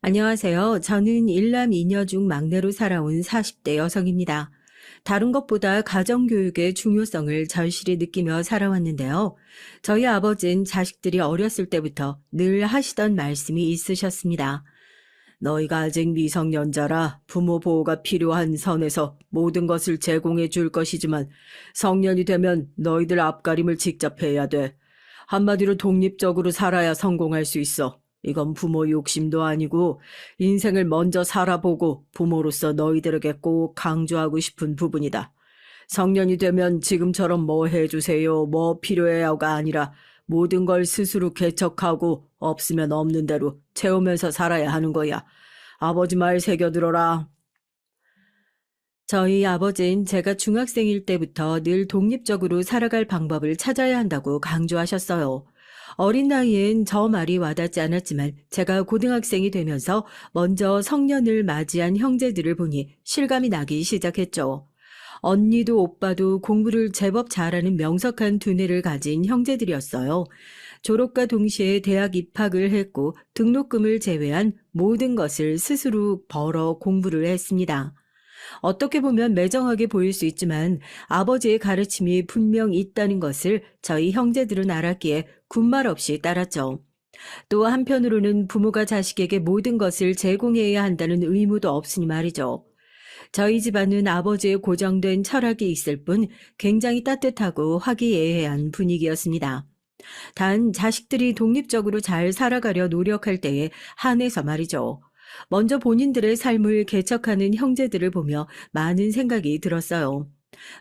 안녕하세요. 저는 일남 이녀 중 막내로 살아온 40대 여성입니다. 다른 것보다 가정교육의 중요성을 절실히 느끼며 살아왔는데요. 저희 아버지는 자식들이 어렸을 때부터 늘 하시던 말씀이 있으셨습니다. 너희가 아직 미성년자라 부모 보호가 필요한 선에서 모든 것을 제공해 줄 것이지만 성년이 되면 너희들 앞가림을 직접 해야 돼. 한마디로 독립적으로 살아야 성공할 수 있어. 이건 부모 욕심도 아니고 인생을 먼저 살아보고 부모로서 너희들에게 꼭 강조하고 싶은 부분이다. 성년이 되면 지금처럼 뭐 해주세요, 뭐 필요해요가 아니라 모든 걸 스스로 개척하고 없으면 없는 대로 채우면서 살아야 하는 거야. 아버지 말 새겨들어라. 저희 아버지는 제가 중학생일 때부터 늘 독립적으로 살아갈 방법을 찾아야 한다고 강조하셨어요. 어린 나이엔 저 말이 와닿지 않았지만 제가 고등학생이 되면서 먼저 성년을 맞이한 형제들을 보니 실감이 나기 시작했죠. 언니도 오빠도 공부를 제법 잘하는 명석한 두뇌를 가진 형제들이었어요. 졸업과 동시에 대학 입학을 했고 등록금을 제외한 모든 것을 스스로 벌어 공부를 했습니다. 어떻게 보면 매정하게 보일 수 있지만 아버지의 가르침이 분명 있다는 것을 저희 형제들은 알았기에 군말 없이 따랐죠. 또 한편으로는 부모가 자식에게 모든 것을 제공해야 한다는 의무도 없으니 말이죠. 저희 집안은 아버지의 고정된 철학이 있을 뿐 굉장히 따뜻하고 화기애애한 분위기였습니다. 단 자식들이 독립적으로 잘 살아가려 노력할 때에 한해서 말이죠. 먼저 본인들의 삶을 개척하는 형제들을 보며 많은 생각이 들었어요.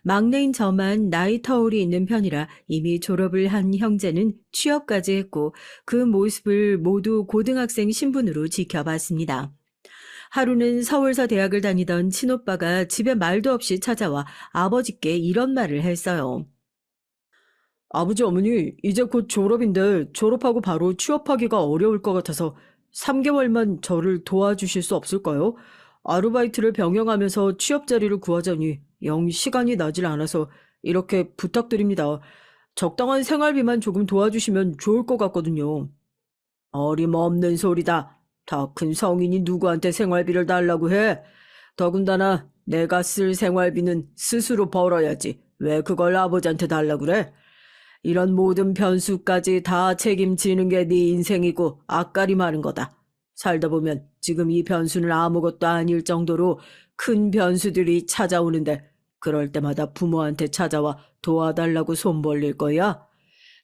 막내인 저만 나이 터울이 있는 편이라 이미 졸업을 한 형제는 취업까지 했고 그 모습을 모두 고등학생 신분으로 지켜봤습니다. 하루는 서울서 대학을 다니던 친오빠가 집에 말도 없이 찾아와 아버지께 이런 말을 했어요. 아버지 어머니, 이제 곧 졸업인데 졸업하고 바로 취업하기가 어려울 것 같아서 3개월만 저를 도와주실 수 없을까요? 아르바이트를 병행하면서 취업 자리를 구하자니 영 시간이 나질 않아서 이렇게 부탁드립니다. 적당한 생활비만 조금 도와주시면 좋을 것 같거든요. 어림없는 소리다. 더 큰 성인이 누구한테 생활비를 달라고 해? 더군다나 내가 쓸 생활비는 스스로 벌어야지. 왜 그걸 아버지한테 달라고 그래? 이런 모든 변수까지 다 책임지는 게 네 인생이고 앞가림하는 거다. 살다 보면 지금 이 변수는 아무것도 아닐 정도로 큰 변수들이 찾아오는데 그럴 때마다 부모한테 찾아와 도와달라고 손 벌릴 거야?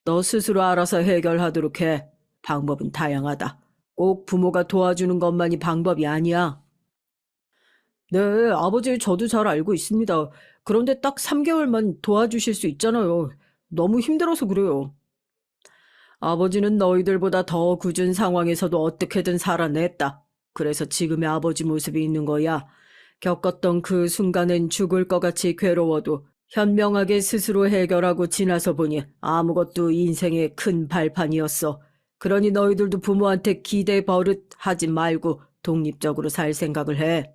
너 스스로 알아서 해결하도록 해. 방법은 다양하다. 꼭 부모가 도와주는 것만이 방법이 아니야. 네, 아버지 저도 잘 알고 있습니다. 그런데 딱 3개월만 도와주실 수 있잖아요. 너무 힘들어서 그래요. 아버지는 너희들보다 더 굳은 상황에서도 어떻게든 살아냈다. 그래서 지금의 아버지 모습이 있는 거야. 겪었던 그 순간엔 죽을 것 같이 괴로워도 현명하게 스스로 해결하고 지나서 보니 아무것도 인생의 큰 발판이었어. 그러니 너희들도 부모한테 기대 버릇 하지 말고 독립적으로 살 생각을 해.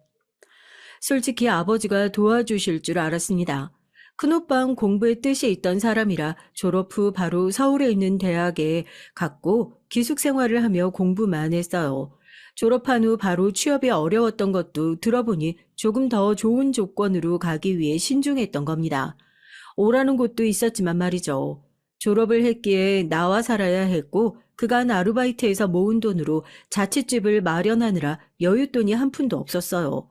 솔직히 아버지가 도와주실 줄 알았습니다. 큰오빠는 공부에 뜻이 있던 사람이라 졸업 후 바로 서울에 있는 대학에 갔고 기숙 생활을 하며 공부만 했어요. 졸업한 후 바로 취업이 어려웠던 것도 들어보니 조금 더 좋은 조건으로 가기 위해 신중했던 겁니다. 오라는 곳도 있었지만 말이죠. 졸업을 했기에 나와 살아야 했고 그간 아르바이트에서 모은 돈으로 자취집을 마련하느라 여윳돈이 한 푼도 없었어요.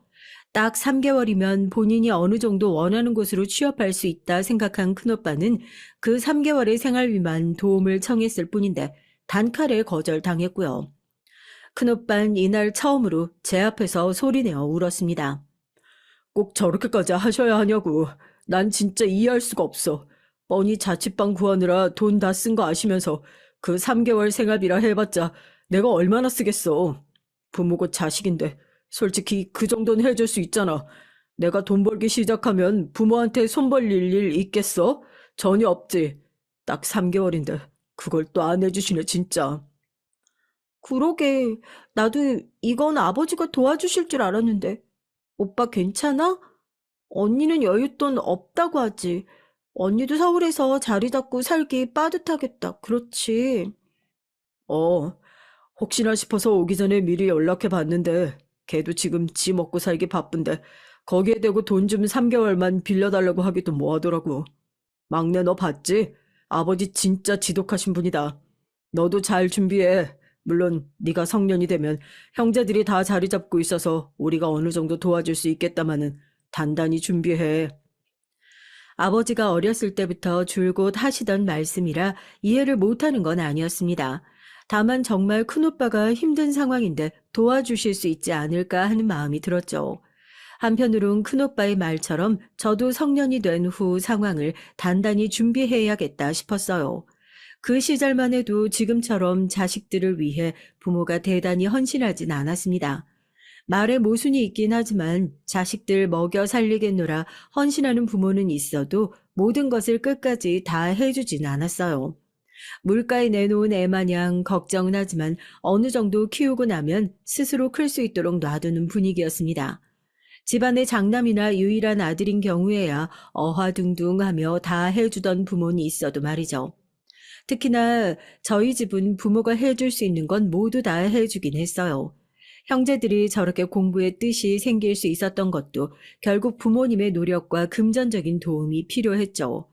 딱 3개월이면 본인이 어느 정도 원하는 곳으로 취업할 수 있다 생각한 큰오빠는 그 3개월의 생활비만 도움을 청했을 뿐인데 단칼에 거절당했고요. 큰오빠는 이날 처음으로 제 앞에서 소리내어 울었습니다. 꼭 저렇게까지 하셔야 하냐고. 난 진짜 이해할 수가 없어. 뻔히 자취방 구하느라 돈 다 쓴 거 아시면서 그 3개월 생활비라 해봤자 내가 얼마나 쓰겠어. 부모고 자식인데 솔직히 그 정도는 해줄 수 있잖아. 내가 돈 벌기 시작하면 부모한테 손 벌릴 일 있겠어? 전혀 없지. 딱 3개월인데 그걸 또 안 해주시네 진짜. 그러게, 나도 이건 아버지가 도와주실 줄 알았는데. 오빠 괜찮아? 언니는 여윳돈 없다고 하지. 언니도 서울에서 자리 잡고 살기 빠듯하겠다. 그렇지. 어, 혹시나 싶어서 오기 전에 미리 연락해 봤는데 걔도 지금 지 먹고 살기 바쁜데 거기에 대고 돈 좀 3개월만 빌려달라고 하기도 뭐하더라고. 막내 너 봤지? 아버지 진짜 지독하신 분이다. 너도 잘 준비해. 물론 네가 성년이 되면 형제들이 다 자리 잡고 있어서 우리가 어느 정도 도와줄 수 있겠다마는 단단히 준비해. 아버지가 어렸을 때부터 줄곧 하시던 말씀이라 이해를 못하는 건 아니었습니다. 다만 정말 큰오빠가 힘든 상황인데 도와주실 수 있지 않을까 하는 마음이 들었죠. 한편으론 큰오빠의 말처럼 저도 성년이 된 후 상황을 단단히 준비해야겠다 싶었어요. 그 시절만 해도 지금처럼 자식들을 위해 부모가 대단히 헌신하진 않았습니다. 말에 모순이 있긴 하지만 자식들 먹여 살리겠노라 헌신하는 부모는 있어도 모든 것을 끝까지 다 해주진 않았어요. 물가에 내놓은 애 마냥 걱정은 하지만 어느 정도 키우고 나면 스스로 클 수 있도록 놔두는 분위기였습니다. 집안의 장남이나 유일한 아들인 경우에야 어화둥둥하며 다 해주던 부모는 있어도 말이죠. 특히나 저희 집은 부모가 해줄 수 있는 건 모두 다 해주긴 했어요. 형제들이 저렇게 공부에 뜻이 생길 수 있었던 것도 결국 부모님의 노력과 금전적인 도움이 필요했죠.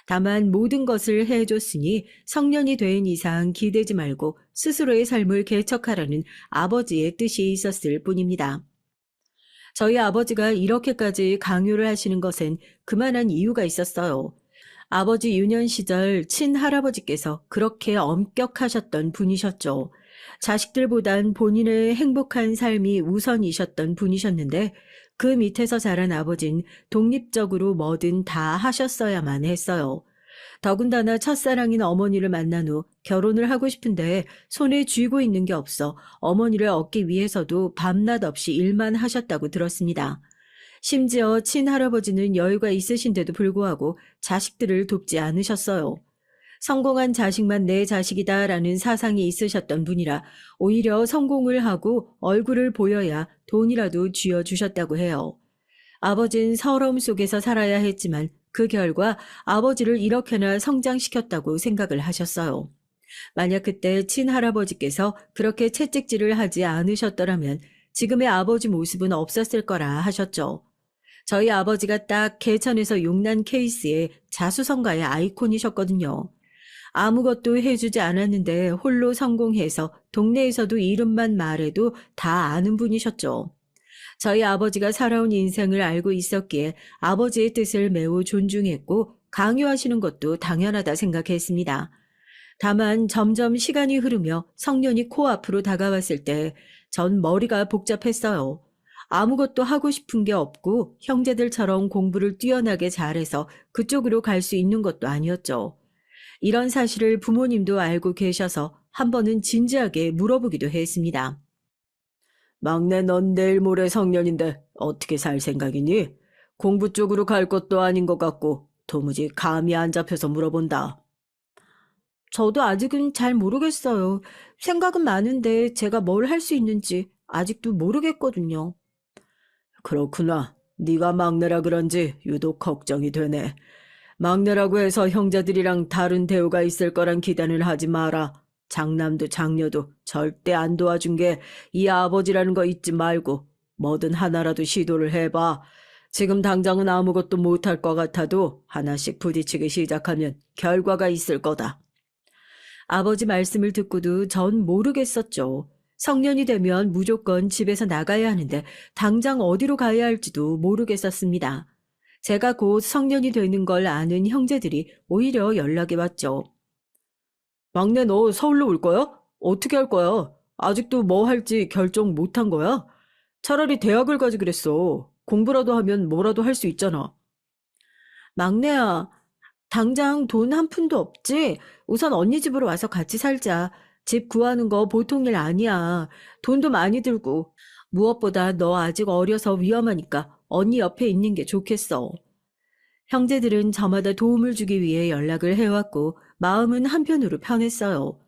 다만 모든 것을 해줬으니 성년이 된 이상 기대지 말고 스스로의 삶을 개척하라는 아버지의 뜻이 있었을 뿐입니다. 저희 아버지가 이렇게까지 강요를 하시는 것엔 그만한 이유가 있었어요. 아버지 유년 시절 친할아버지께서 그렇게 엄격하셨던 분이셨죠. 자식들보단 본인의 행복한 삶이 우선이셨던 분이셨는데 그 밑에서 자란 아버진 독립적으로 뭐든 다 하셨어야만 했어요. 더군다나 첫사랑인 어머니를 만난 후 결혼을 하고 싶은데 손에 쥐고 있는 게 없어 어머니를 얻기 위해서도 밤낮 없이 일만 하셨다고 들었습니다. 심지어 친할아버지는 여유가 있으신데도 불구하고 자식들을 돕지 않으셨어요. 성공한 자식만 내 자식이다라는 사상이 있으셨던 분이라 오히려 성공을 하고 얼굴을 보여야 돈이라도 쥐어주셨다고 해요. 아버진 서러움 속에서 살아야 했지만 그 결과 아버지를 이렇게나 성장시켰다고 생각을 하셨어요. 만약 그때 친할아버지께서 그렇게 채찍질을 하지 않으셨더라면 지금의 아버지 모습은 없었을 거라 하셨죠. 저희 아버지가 딱 개천에서 용난 케이스의 자수성가의 아이콘이셨거든요. 아무것도 해주지 않았는데 홀로 성공해서 동네에서도 이름만 말해도 다 아는 분이셨죠. 저희 아버지가 살아온 인생을 알고 있었기에 아버지의 뜻을 매우 존중했고 강요하시는 것도 당연하다 생각했습니다. 다만 점점 시간이 흐르며 성년이 코앞으로 다가왔을 때 전 머리가 복잡했어요. 아무것도 하고 싶은 게 없고 형제들처럼 공부를 뛰어나게 잘해서 그쪽으로 갈 수 있는 것도 아니었죠. 이런 사실을 부모님도 알고 계셔서 한 번은 진지하게 물어보기도 했습니다. 막내 넌 내일 모레 성년인데 어떻게 살 생각이니? 공부 쪽으로 갈 것도 아닌 것 같고 도무지 감이 안 잡혀서 물어본다. 저도 아직은 잘 모르겠어요. 생각은 많은데 제가 뭘 할 수 있는지 아직도 모르겠거든요. 그렇구나. 네가 막내라 그런지 유독 걱정이 되네. 막내라고 해서 형제들이랑 다른 대우가 있을 거란 기대는 하지 마라. 장남도 장녀도 절대 안 도와준 게 이 아버지라는 거 잊지 말고 뭐든 하나라도 시도를 해봐. 지금 당장은 아무것도 못할 것 같아도 하나씩 부딪히기 시작하면 결과가 있을 거다. 아버지 말씀을 듣고도 전 모르겠었죠. 성년이 되면 무조건 집에서 나가야 하는데 당장 어디로 가야 할지도 모르겠었습니다. 제가 곧 성년이 되는 걸 아는 형제들이 오히려 연락이 왔죠. 막내 너 서울로 올 거야? 어떻게 할 거야? 아직도 뭐 할지 결정 못 한 거야? 차라리 대학을 가지 그랬어. 공부라도 하면 뭐라도 할 수 있잖아. 막내야, 당장 돈 한 푼도 없지? 우선 언니 집으로 와서 같이 살자. 집 구하는 거 보통 일 아니야. 돈도 많이 들고. 무엇보다 너 아직 어려서 위험하니까 언니 옆에 있는 게 좋겠어. 형제들은 저마다 도움을 주기 위해 연락을 해왔고 마음은 한편으로 편했어요.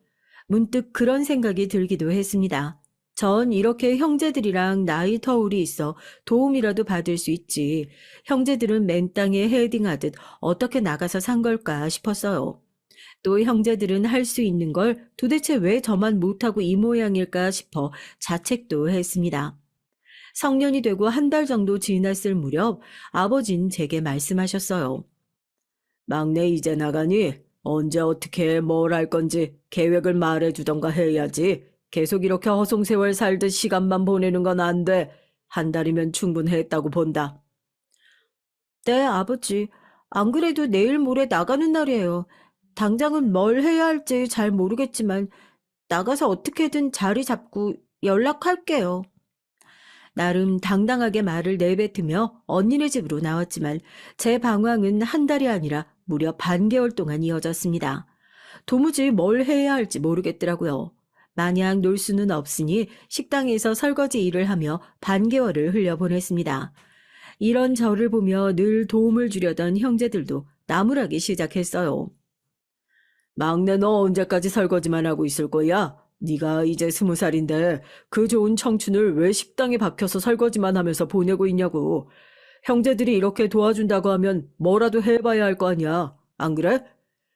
문득 그런 생각이 들기도 했습니다. 전 이렇게 형제들이랑 나이 터울이 있어 도움이라도 받을 수 있지. 형제들은 맨 땅에 헤딩하듯 어떻게 나가서 산 걸까 싶었어요. 또 형제들은 할 수 있는 걸 도대체 왜 저만 못하고 이 모양일까 싶어 자책도 했습니다. 성년이 되고 한 달 정도 지났을 무렵 아버진 제게 말씀하셨어요. 막내 이제 나가니 언제 어떻게 뭘 할 건지 계획을 말해주던가 해야지. 계속 이렇게 허송세월 살듯 시간만 보내는 건 안 돼. 한 달이면 충분했다고 본다. 네, 아버지. 안 그래도 내일 모레 나가는 날이에요. 당장은 뭘 해야 할지 잘 모르겠지만 나가서 어떻게든 자리 잡고 연락할게요. 나름 당당하게 말을 내뱉으며 언니네 집으로 나왔지만 제 방황은 한 달이 아니라 무려 반개월 동안 이어졌습니다. 도무지 뭘 해야 할지 모르겠더라고요. 마냥 놀 수는 없으니 식당에서 설거지 일을 하며 반개월을 흘려보냈습니다. 이런 저를 보며 늘 도움을 주려던 형제들도 나무라기 시작했어요. 막내 너 언제까지 설거지만 하고 있을 거야? 네가 이제 20살인데 그 좋은 청춘을 왜 식당에 박혀서 설거지만 하면서 보내고 있냐고. 형제들이 이렇게 도와준다고 하면 뭐라도 해봐야 할 거 아니야. 안 그래?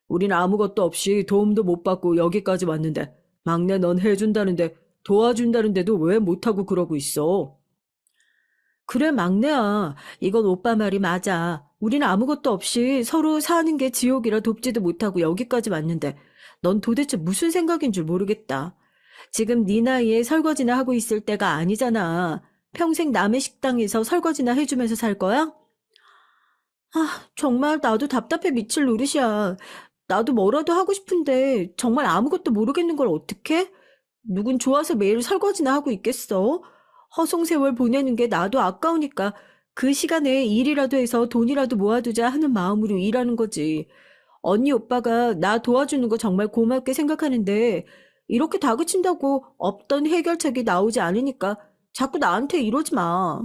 우린 아무것도 없이 도움도 못 받고 여기까지 왔는데 막내 넌 해준다는데 도와준다는데도 왜 못하고 그러고 있어? 그래, 막내야. 이건 오빠 말이 맞아. 우린 아무것도 없이 서로 사는 게 지옥이라 돕지도 못하고 여기까지 왔는데 넌 도대체 무슨 생각인 줄 모르겠다. 지금 네 나이에 설거지나 하고 있을 때가 아니잖아. 평생 남의 식당에서 설거지나 해주면서 살 거야? 정말 나도 답답해 미칠 노릇이야. 나도 뭐라도 하고 싶은데 정말 아무것도 모르겠는 걸 어떡해? 누군 좋아서 매일 설거지나 하고 있겠어? 허송세월 보내는 게 나도 아까우니까 그 시간에 일이라도 해서 돈이라도 모아두자 하는 마음으로 일하는 거지. 언니 오빠가 나 도와주는 거 정말 고맙게 생각하는데 이렇게 다그친다고 없던 해결책이 나오지 않으니까 자꾸 나한테 이러지 마.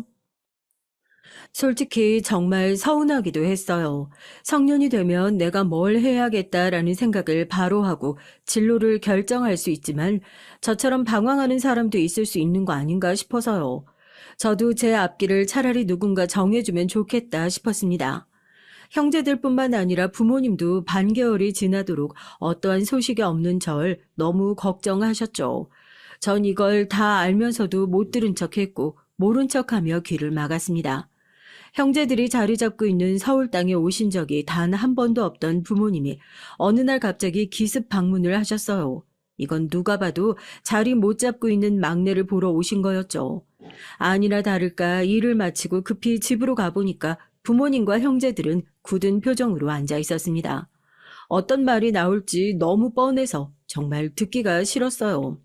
솔직히 정말 서운하기도 했어요. 성년이 되면 내가 뭘 해야겠다라는 생각을 바로 하고 진로를 결정할 수 있지만 저처럼 방황하는 사람도 있을 수 있는 거 아닌가 싶어서요. 저도 제 앞길을 차라리 누군가 정해주면 좋겠다 싶었습니다. 형제들뿐만 아니라 부모님도 반개월이 지나도록 어떠한 소식이 없는 절 너무 걱정하셨죠. 전 이걸 다 알면서도 못 들은 척했고 모른 척하며 귀를 막았습니다. 형제들이 자리 잡고 있는 서울 땅에 오신 적이 단 한 번도 없던 부모님이 어느 날 갑자기 기습 방문을 하셨어요. 이건 누가 봐도 자리 못 잡고 있는 막내를 보러 오신 거였죠. 아니나 다를까 일을 마치고 급히 집으로 가보니까 부모님과 형제들은 굳은 표정으로 앉아 있었습니다. 어떤 말이 나올지 너무 뻔해서 정말 듣기가 싫었어요.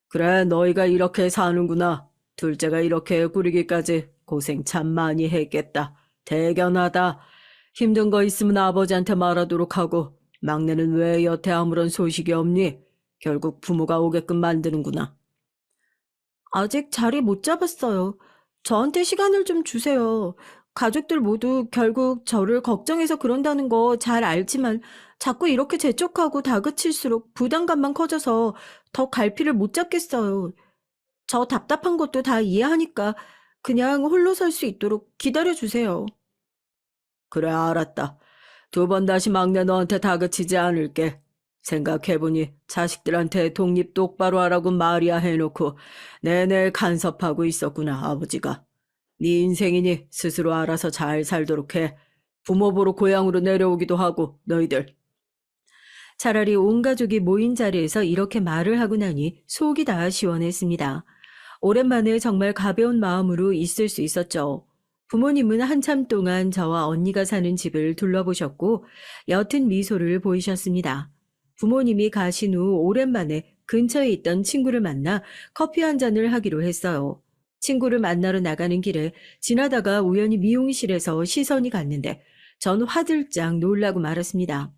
그래, 너희가 이렇게 사는구나. 둘째가 이렇게 꾸리기까지 고생 참 많이 했겠다. 대견하다. 힘든 거 있으면 아버지한테 말하도록 하고 막내는 왜 여태 아무런 소식이 없니? 결국 부모가 오게끔 만드는구나. 아직 자리 못 잡았어요. 저한테 시간을 좀 주세요. 가족들 모두 결국 저를 걱정해서 그런다는 거 잘 알지만 자꾸 이렇게 재촉하고 다그칠수록 부담감만 커져서 더 갈피를 못 잡겠어요. 저 답답한 것도 다 이해하니까 그냥 홀로 설 수 있도록 기다려주세요. 그래, 알았다. 2번 다시 막내 너한테 다그치지 않을게. 생각해보니 자식들한테 독립 똑바로 하라고 말이야 해놓고 내내 간섭하고 있었구나, 아버지가. 네 인생이니 스스로 알아서 잘 살도록 해. 부모 보러 고향으로 내려오기도 하고, 너희들. 차라리 온 가족이 모인 자리에서 이렇게 말을 하고 나니 속이 다 시원했습니다. 오랜만에 정말 가벼운 마음으로 있을 수 있었죠. 부모님은 한참 동안 저와 언니가 사는 집을 둘러보셨고 옅은 미소를 보이셨습니다. 부모님이 가신 후 오랜만에 근처에 있던 친구를 만나 커피 한 잔을 하기로 했어요. 친구를 만나러 나가는 길에 지나다가 우연히 미용실에서 시선이 갔는데 전 화들짝 놀라고 말았습니다.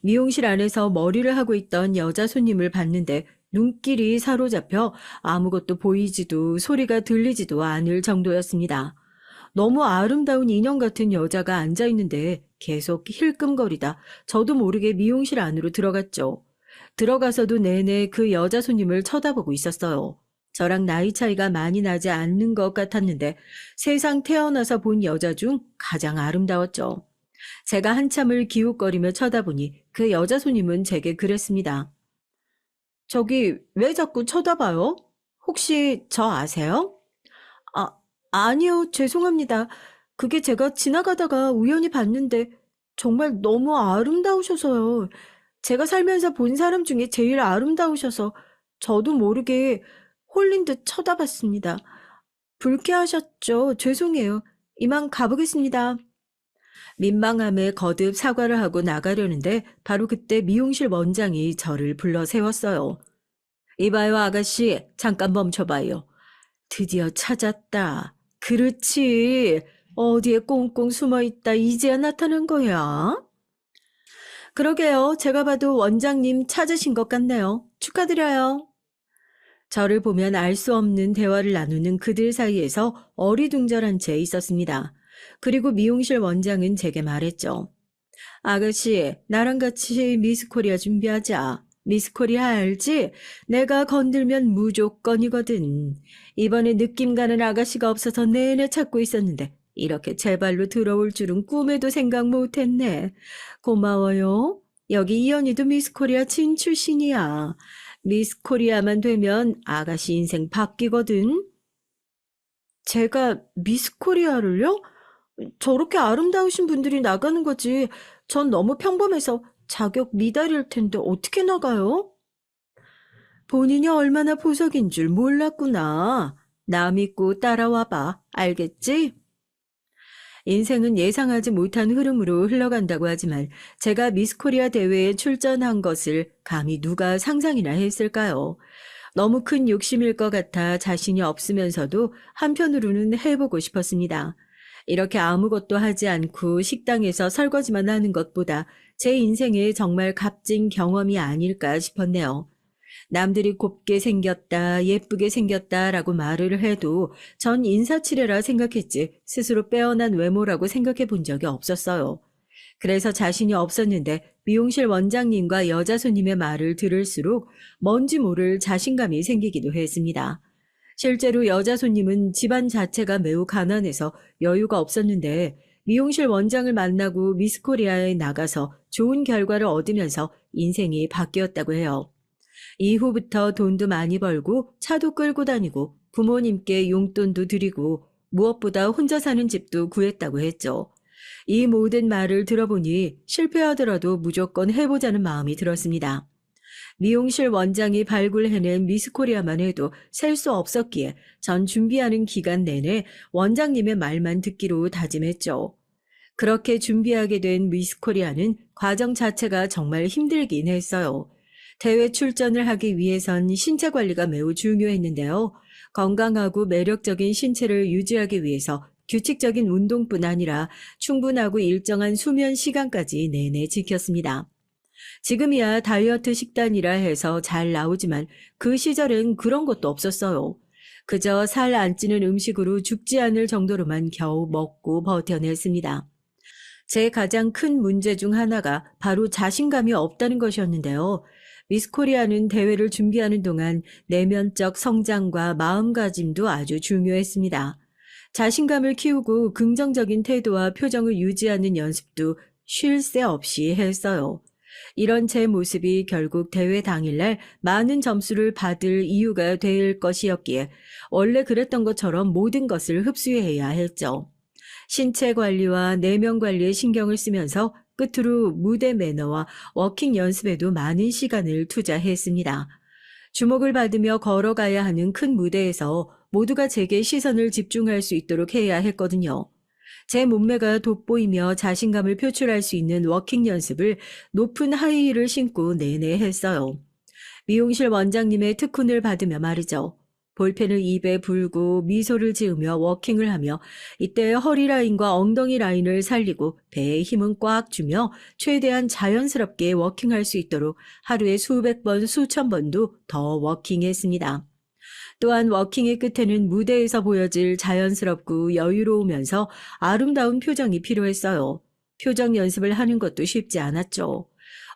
미용실 안에서 머리를 하고 있던 여자 손님을 봤는데 눈길이 사로잡혀 아무것도 보이지도 소리가 들리지도 않을 정도였습니다. 너무 아름다운 인형 같은 여자가 앉아있는데 계속 힐끔거리다 저도 모르게 미용실 안으로 들어갔죠. 들어가서도 내내 그 여자 손님을 쳐다보고 있었어요. 저랑 나이 차이가 많이 나지 않는 것 같았는데 세상 태어나서 본 여자 중 가장 아름다웠죠. 제가 한참을 기웃거리며 쳐다보니 그 여자 손님은 제게 그랬습니다. 저기 왜 자꾸 쳐다봐요? 혹시 저 아세요? 아, 아니요, 죄송합니다. 그게 제가 지나가다가 우연히 봤는데 정말 너무 아름다우셔서요. 제가 살면서 본 사람 중에 제일 아름다우셔서 저도 모르게 홀린 듯 쳐다봤습니다. 불쾌하셨죠? 죄송해요. 이만 가보겠습니다. 민망함에 거듭 사과를 하고 나가려는데 바로 그때 미용실 원장이 저를 불러 세웠어요. 이봐요, 아가씨. 잠깐 멈춰봐요. 드디어 찾았다. 그렇지. 어디에 꽁꽁 숨어있다 이제야 나타난 거야? 그러게요. 제가 봐도 원장님 찾으신 것 같네요. 축하드려요. 저를 보면 알 수 없는 대화를 나누는 그들 사이에서 어리둥절한 채 있었습니다. 그리고 미용실 원장은 제게 말했죠. 아가씨, 나랑 같이 미스 코리아 준비하자. 미스 코리아 알지? 내가 건들면 무조건이거든. 이번에 느낌 가는 아가씨가 없어서 내내 찾고 있었는데 이렇게 제 발로 들어올 줄은 꿈에도 생각 못했네. 고마워요. 여기 이연이도 미스 코리아 진 출신이야. 미스 코리아만 되면 아가씨 인생 바뀌거든. 제가 미스 코리아를요? 저렇게 아름다우신 분들이 나가는 거지. 전 너무 평범해서 자격 미달일 텐데 어떻게 나가요? 본인이 얼마나 보석인 줄 몰랐구나. 나 믿고 따라와봐. 알겠지? 인생은 예상하지 못한 흐름으로 흘러간다고 하지만 제가 미스코리아 대회에 출전한 것을 감히 누가 상상이나 했을까요? 너무 큰 욕심일 것 같아 자신이 없으면서도 한편으로는 해보고 싶었습니다. 이렇게 아무것도 하지 않고 식당에서 설거지만 하는 것보다 제 인생에 정말 값진 경험이 아닐까 싶었네요. 남들이 곱게 생겼다, 예쁘게 생겼다라고 말을 해도 전 인사치레라 생각했지 스스로 빼어난 외모라고 생각해 본 적이 없었어요. 그래서 자신이 없었는데 미용실 원장님과 여자 손님의 말을 들을수록 뭔지 모를 자신감이 생기기도 했습니다. 실제로 여자 손님은 집안 자체가 매우 가난해서 여유가 없었는데 미용실 원장을 만나고 미스코리아에 나가서 좋은 결과를 얻으면서 인생이 바뀌었다고 해요. 이후부터 돈도 많이 벌고 차도 끌고 다니고 부모님께 용돈도 드리고 무엇보다 혼자 사는 집도 구했다고 했죠. 이 모든 말을 들어보니 실패하더라도 무조건 해보자는 마음이 들었습니다. 미용실 원장이 발굴해낸 미스코리아만 해도 셀 수 없었기에 전 준비하는 기간 내내 원장님의 말만 듣기로 다짐했죠. 그렇게 준비하게 된 미스코리아는 과정 자체가 정말 힘들긴 했어요. 대회 출전을 하기 위해선 신체 관리가 매우 중요했는데요. 건강하고 매력적인 신체를 유지하기 위해서 규칙적인 운동뿐 아니라 충분하고 일정한 수면 시간까지 내내 지켰습니다. 지금이야 다이어트 식단이라 해서 잘 나오지만 그 시절엔 그런 것도 없었어요. 그저 살 안 찌는 음식으로 죽지 않을 정도로만 겨우 먹고 버텨냈습니다. 제 가장 큰 문제 중 하나가 바로 자신감이 없다는 것이었는데요. 미스코리아는 대회를 준비하는 동안 내면적 성장과 마음가짐도 아주 중요했습니다. 자신감을 키우고 긍정적인 태도와 표정을 유지하는 연습도 쉴 새 없이 했어요. 이런 제 모습이 결국 대회 당일날 많은 점수를 받을 이유가 될 것이었기에 원래 그랬던 것처럼 모든 것을 흡수해야 했죠. 신체 관리와 내면 관리에 신경을 쓰면서 끝으로 무대 매너와 워킹 연습에도 많은 시간을 투자했습니다. 주목을 받으며 걸어가야 하는 큰 무대에서 모두가 제게 시선을 집중할 수 있도록 해야 했거든요. 제 몸매가 돋보이며 자신감을 표출할 수 있는 워킹 연습을 높은 하이힐을 신고 내내 했어요. 미용실 원장님의 특훈을 받으며 말이죠. 볼펜을 입에 불고 미소를 지으며 워킹을 하며 이때 허리 라인과 엉덩이 라인을 살리고 배에 힘은 꽉 주며 최대한 자연스럽게 워킹할 수 있도록 하루에 수백 번, 수천 번도 더 워킹했습니다. 또한 워킹의 끝에는 무대에서 보여질 자연스럽고 여유로우면서 아름다운 표정이 필요했어요. 표정 연습을 하는 것도 쉽지 않았죠.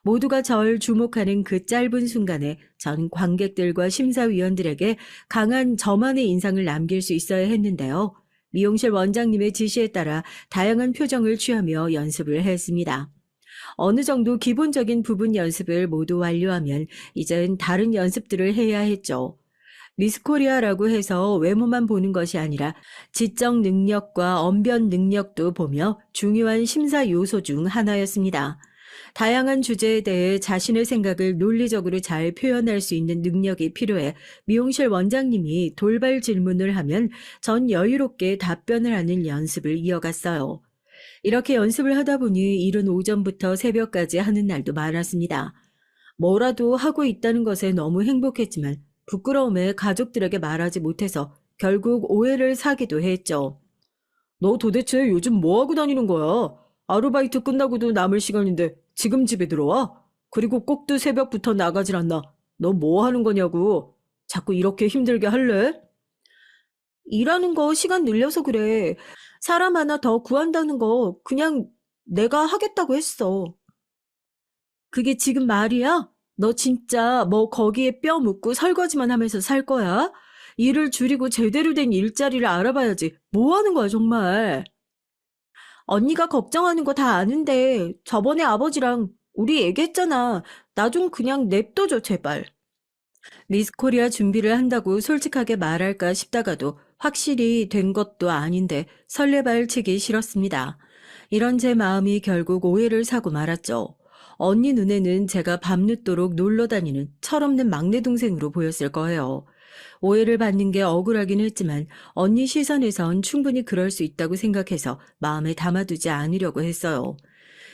모두가 절 주목하는 그 짧은 순간에 전 관객들과 심사위원들에게 강한 저만의 인상을 남길 수 있어야 했는데요. 미용실 원장님의 지시에 따라 다양한 표정을 취하며 연습을 했습니다. 어느 정도 기본적인 부분 연습을 모두 완료하면 이젠 다른 연습들을 해야 했죠. 미스코리아라고 해서 외모만 보는 것이 아니라 지적 능력과 언변 능력도 보며 중요한 심사 요소 중 하나였습니다. 다양한 주제에 대해 자신의 생각을 논리적으로 잘 표현할 수 있는 능력이 필요해 미용실 원장님이 돌발 질문을 하면 전 여유롭게 답변을 하는 연습을 이어갔어요. 이렇게 연습을 하다 보니 이른 오전부터 새벽까지 하는 날도 많았습니다. 뭐라도 하고 있다는 것에 너무 행복했지만 부끄러움에 가족들에게 말하지 못해서 결국 오해를 사기도 했죠. 너 도대체 요즘 뭐 하고 다니는 거야? 아르바이트 끝나고도 남을 시간인데 지금 집에 들어와? 그리고 꼭두 새벽부터 나가질 않나? 너 뭐 하는 거냐고. 자꾸 이렇게 힘들게 할래? 일하는 거 시간 늘려서 그래. 사람 하나 더 구한다는 거 그냥 내가 하겠다고 했어. 그게 지금 말이야? 너 진짜 뭐 거기에 뼈 묻고 설거지만 하면서 살 거야? 일을 줄이고 제대로 된 일자리를 알아봐야지. 뭐 하는 거야, 정말. 언니가 걱정하는 거 다 아는데 저번에 아버지랑 우리 얘기했잖아. 나 좀 그냥 냅둬줘, 제발. 미스코리아 준비를 한다고 솔직하게 말할까 싶다가도 확실히 된 것도 아닌데 설레발치기 싫었습니다. 이런 제 마음이 결국 오해를 사고 말았죠. 언니 눈에는 제가 밤늦도록 놀러 다니는 철없는 막내 동생으로 보였을 거예요. 오해를 받는 게 억울하긴 했지만 언니 시선에선 충분히 그럴 수 있다고 생각해서 마음에 담아두지 않으려고 했어요.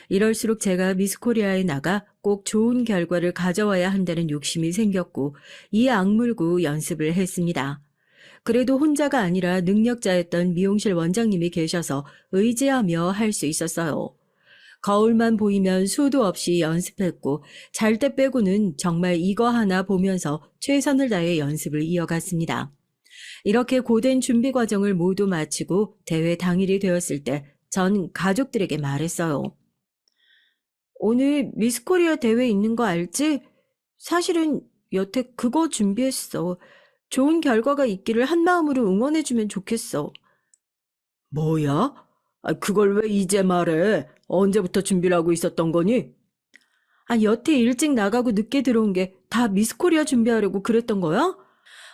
이럴수록 제가 미스코리아에 나가 꼭 좋은 결과를 가져와야 한다는 욕심이 생겼고 이 악물고 연습을 했습니다. 그래도 혼자가 아니라 능력자였던 미용실 원장님이 계셔서 의지하며 할 수 있었어요. 거울만 보이면 수도 없이 연습했고 잘 때 빼고는 정말 이거 하나 보면서 최선을 다해 연습을 이어갔습니다. 이렇게 고된 준비 과정을 모두 마치고 대회 당일이 되었을 때 전 가족들에게 말했어요. 오늘 미스코리아 대회 있는 거 알지? 사실은 여태 그거 준비했어. 좋은 결과가 있기를 한마음으로 응원해주면 좋겠어. 뭐야? 그걸 왜 이제 말해? 언제부터 준비를 하고 있었던 거니? 여태 일찍 나가고 늦게 들어온 게 다 미스코리아 준비하려고 그랬던 거야?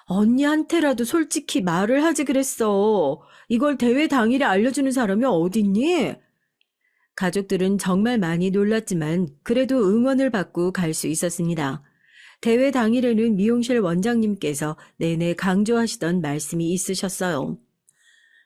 언니한테라도 솔직히 말을 하지 그랬어. 이걸 대회 당일에 알려주는 사람이 어딨니? 가족들은 정말 많이 놀랐지만 그래도 응원을 받고 갈 수 있었습니다. 대회 당일에는 미용실 원장님께서 내내 강조하시던 말씀이 있으셨어요.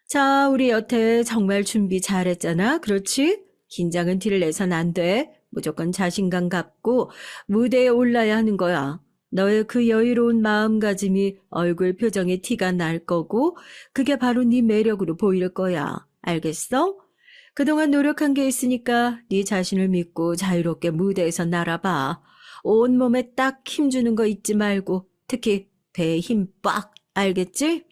자, 우리 여태 정말 준비 잘했잖아. 그렇지? 긴장은 티를 내선 안 돼. 무조건 자신감 갖고 무대에 올라야 하는 거야. 너의 그 여유로운 마음가짐이 얼굴 표정에 티가 날 거고 그게 바로 네 매력으로 보일 거야. 알겠어? 그동안 노력한 게 있으니까 네 자신을 믿고 자유롭게 무대에서 날아봐. 온몸에 딱 힘주는 거 잊지 말고 특히 배에 힘 빡. 알겠지?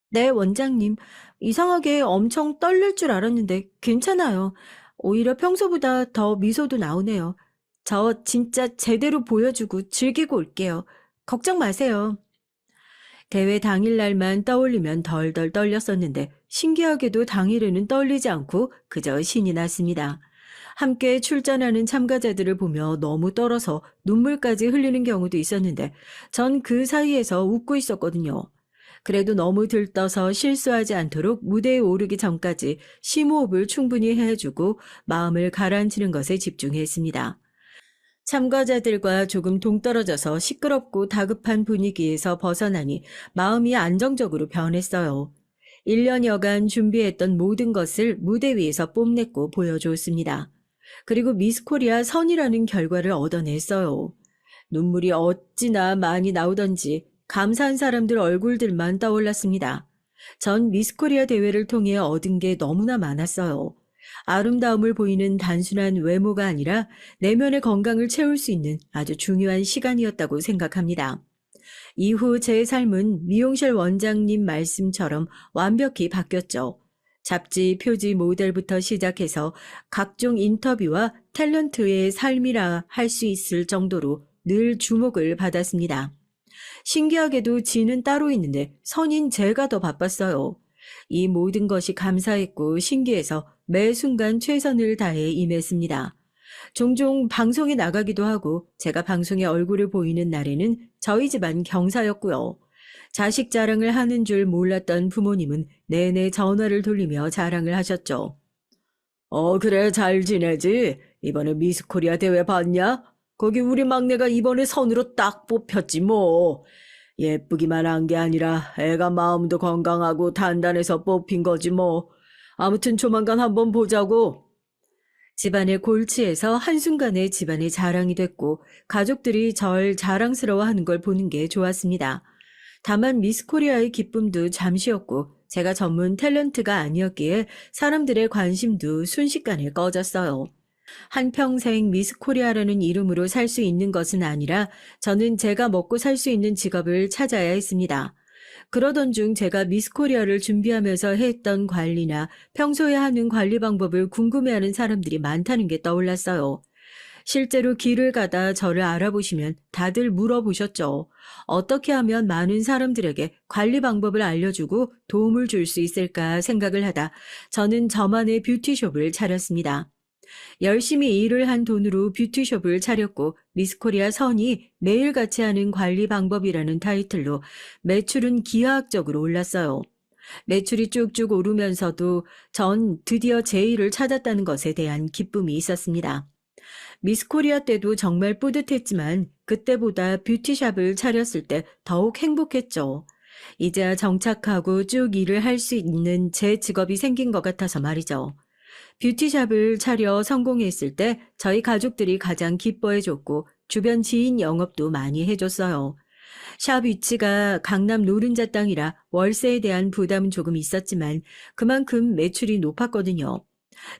네, 원장님. 이상하게 엄청 떨릴 줄 알았는데 괜찮아요. 오히려 평소보다 더 미소도 나오네요. 저 진짜 제대로 보여주고 즐기고 올게요. 걱정 마세요. 대회 당일날만 떠올리면 덜덜 떨렸었는데 신기하게도 당일에는 떨리지 않고 그저 신이 났습니다. 함께 출전하는 참가자들을 보며 너무 떨어서 눈물까지 흘리는 경우도 있었는데 전 그 사이에서 웃고 있었거든요. 그래도 너무 들떠서 실수하지 않도록 무대에 오르기 전까지 심호흡을 충분히 해주고 마음을 가라앉히는 것에 집중했습니다. 참가자들과 조금 동떨어져서 시끄럽고 다급한 분위기에서 벗어나니 마음이 안정적으로 변했어요. 1년여간 준비했던 모든 것을 무대 위에서 뽐냈고 보여줬습니다. 그리고 미스코리아 선이라는 결과를 얻어냈어요. 눈물이 어찌나 많이 나오던지 감사한 사람들 얼굴들만 떠올랐습니다. 전 미스코리아 대회를 통해 얻은 게 너무나 많았어요. 아름다움을 보이는 단순한 외모가 아니라 내면의 건강을 채울 수 있는 아주 중요한 시간이었다고 생각합니다. 이후 제 삶은 미용실 원장님 말씀처럼 완벽히 바뀌었죠. 잡지, 표지, 모델부터 시작해서 각종 인터뷰와 탤런트의 삶이라 할 수 있을 정도로 늘 주목을 받았습니다. 신기하게도 지는 따로 있는데 선인 제가 더 바빴어요. 이 모든 것이 감사했고 신기해서 매 순간 최선을 다해 임했습니다. 종종 방송에 나가기도 하고 제가 방송에 얼굴을 보이는 날에는 저희 집안 경사였고요. 자식 자랑을 하는 줄 몰랐던 부모님은 내내 전화를 돌리며 자랑을 하셨죠. 그래, 잘 지내지? 이번에 미스코리아 대회 봤냐? 거기 우리 막내가 이번에 선으로 딱 뽑혔지 뭐. 예쁘기만 한 게 아니라 애가 마음도 건강하고 단단해서 뽑힌 거지 뭐. 아무튼 조만간 한번 보자고. 집안의 골치에서 한순간에 집안의 자랑이 됐고 가족들이 절 자랑스러워하는 걸 보는 게 좋았습니다. 다만 미스코리아의 기쁨도 잠시였고 제가 전문 탤런트가 아니었기에 사람들의 관심도 순식간에 꺼졌어요. 한평생 미스코리아라는 이름으로 살 수 있는 것은 아니라 저는 제가 먹고 살 수 있는 직업을 찾아야 했습니다. 그러던 중 제가 미스코리아를 준비하면서 했던 관리나 평소에 하는 관리 방법을 궁금해하는 사람들이 많다는 게 떠올랐어요. 실제로 길을 가다 저를 알아보시면 다들 물어보셨죠. 어떻게 하면 많은 사람들에게 관리 방법을 알려주고 도움을 줄 수 있을까 생각을 하다 저는 저만의 뷰티숍을 차렸습니다. 열심히 일을 한 돈으로 뷰티숍을 차렸고 미스코리아 선이 매일같이 하는 관리 방법이라는 타이틀로 매출은 기하학적으로 올랐어요. 매출이 쭉쭉 오르면서도 전 드디어 제 일을 찾았다는 것에 대한 기쁨이 있었습니다. 미스코리아 때도 정말 뿌듯했지만 그때보다 뷰티샵을 차렸을 때 더욱 행복했죠. 이제야 정착하고 쭉 일을 할 수 있는 제 직업이 생긴 것 같아서 말이죠. 뷰티샵을 차려 성공했을 때 저희 가족들이 가장 기뻐해줬고 주변 지인 영업도 많이 해줬어요. 샵 위치가 강남 노른자 땅이라 월세에 대한 부담은 조금 있었지만 그만큼 매출이 높았거든요.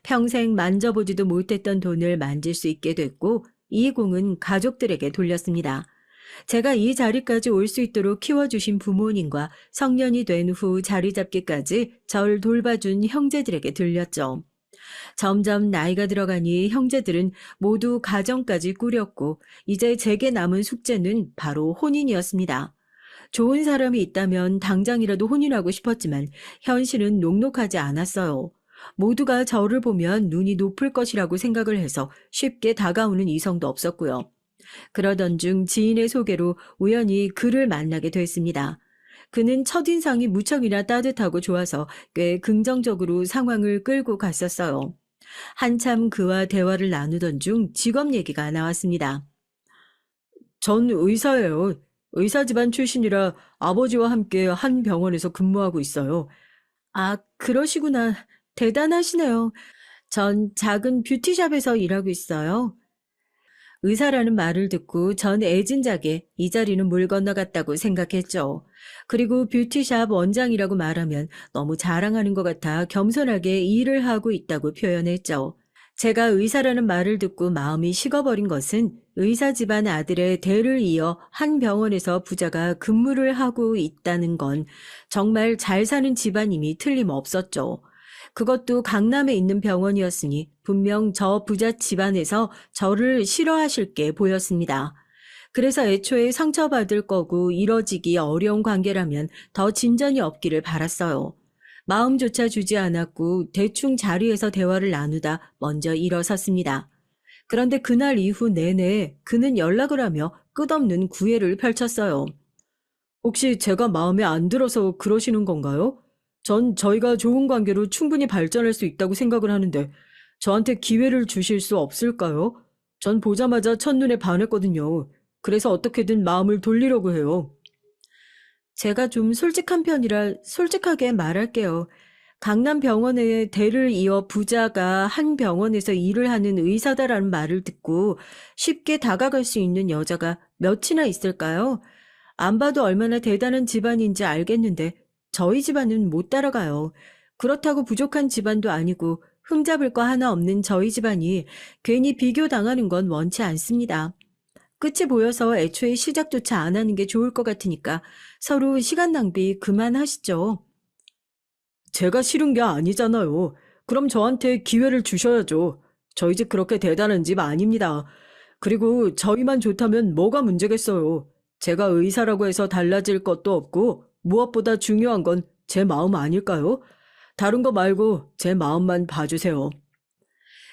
평생 만져보지도 못했던 돈을 만질 수 있게 됐고 이 공은 가족들에게 돌렸습니다. 제가 이 자리까지 올 수 있도록 키워주신 부모님과 성년이 된 후 자리 잡기까지 절 돌봐준 형제들에게 들렸죠. 점점 나이가 들어가니 형제들은 모두 가정까지 꾸렸고 이제 제게 남은 숙제는 바로 혼인이었습니다. 좋은 사람이 있다면 당장이라도 혼인하고 싶었지만 현실은 녹록하지 않았어요. 모두가 저를 보면 눈이 높을 것이라고 생각을 해서 쉽게 다가오는 이성도 없었고요. 그러던 중 지인의 소개로 우연히 그를 만나게 됐습니다. 그는 첫인상이 무척이나 따뜻하고 좋아서 꽤 긍정적으로 상황을 끌고 갔었어요. 한참 그와 대화를 나누던 중 직업 얘기가 나왔습니다. 전 의사예요. 의사 집안 출신이라 아버지와 함께 한 병원에서 근무하고 있어요. 아, 그러시구나. 대단하시네요. 전 작은 뷰티샵에서 일하고 있어요. 의사라는 말을 듣고 전 애진작에 이 자리는 물 건너갔다고 생각했죠. 그리고 뷰티샵 원장이라고 말하면 너무 자랑하는 것 같아 겸손하게 일을 하고 있다고 표현했죠. 제가 의사라는 말을 듣고 마음이 식어버린 것은 의사 집안 아들의 대를 이어 한 병원에서 부자가 근무를 하고 있다는 건 정말 잘 사는 집안임이 틀림없었죠. 그것도 강남에 있는 병원이었으니 분명 저 부자 집안에서 저를 싫어하실 게 보였습니다. 그래서 애초에 상처받을 거고 이뤄지기 어려운 관계라면 더 진전이 없기를 바랐어요. 마음조차 주지 않았고 대충 자리에서 대화를 나누다 먼저 일어섰습니다. 그런데 그날 이후 내내 그는 연락을 하며 끝없는 구애를 펼쳤어요. 혹시 제가 마음에 안 들어서 그러시는 건가요? 전 저희가 좋은 관계로 충분히 발전할 수 있다고 생각을 하는데 저한테 기회를 주실 수 없을까요? 전 보자마자 첫눈에 반했거든요. 그래서 어떻게든 마음을 돌리려고 해요. 제가 좀 솔직한 편이라 솔직하게 말할게요. 강남 병원에 대를 이어 부자가 한 병원에서 일을 하는 의사다라는 말을 듣고 쉽게 다가갈 수 있는 여자가 몇이나 있을까요? 안 봐도 얼마나 대단한 집안인지 알겠는데 저희 집안은 못 따라가요. 그렇다고 부족한 집안도 아니고 흠잡을 거 하나 없는 저희 집안이 괜히 비교당하는 건 원치 않습니다. 끝이 보여서 애초에 시작조차 안 하는 게 좋을 것 같으니까 서로 시간 낭비 그만하시죠. 제가 싫은 게 아니잖아요. 그럼 저한테 기회를 주셔야죠. 저희 집 그렇게 대단한 집 아닙니다. 그리고 저희만 좋다면 뭐가 문제겠어요. 제가 의사라고 해서 달라질 것도 없고 무엇보다 중요한 건 제 마음 아닐까요? 다른 거 말고 제 마음만 봐주세요.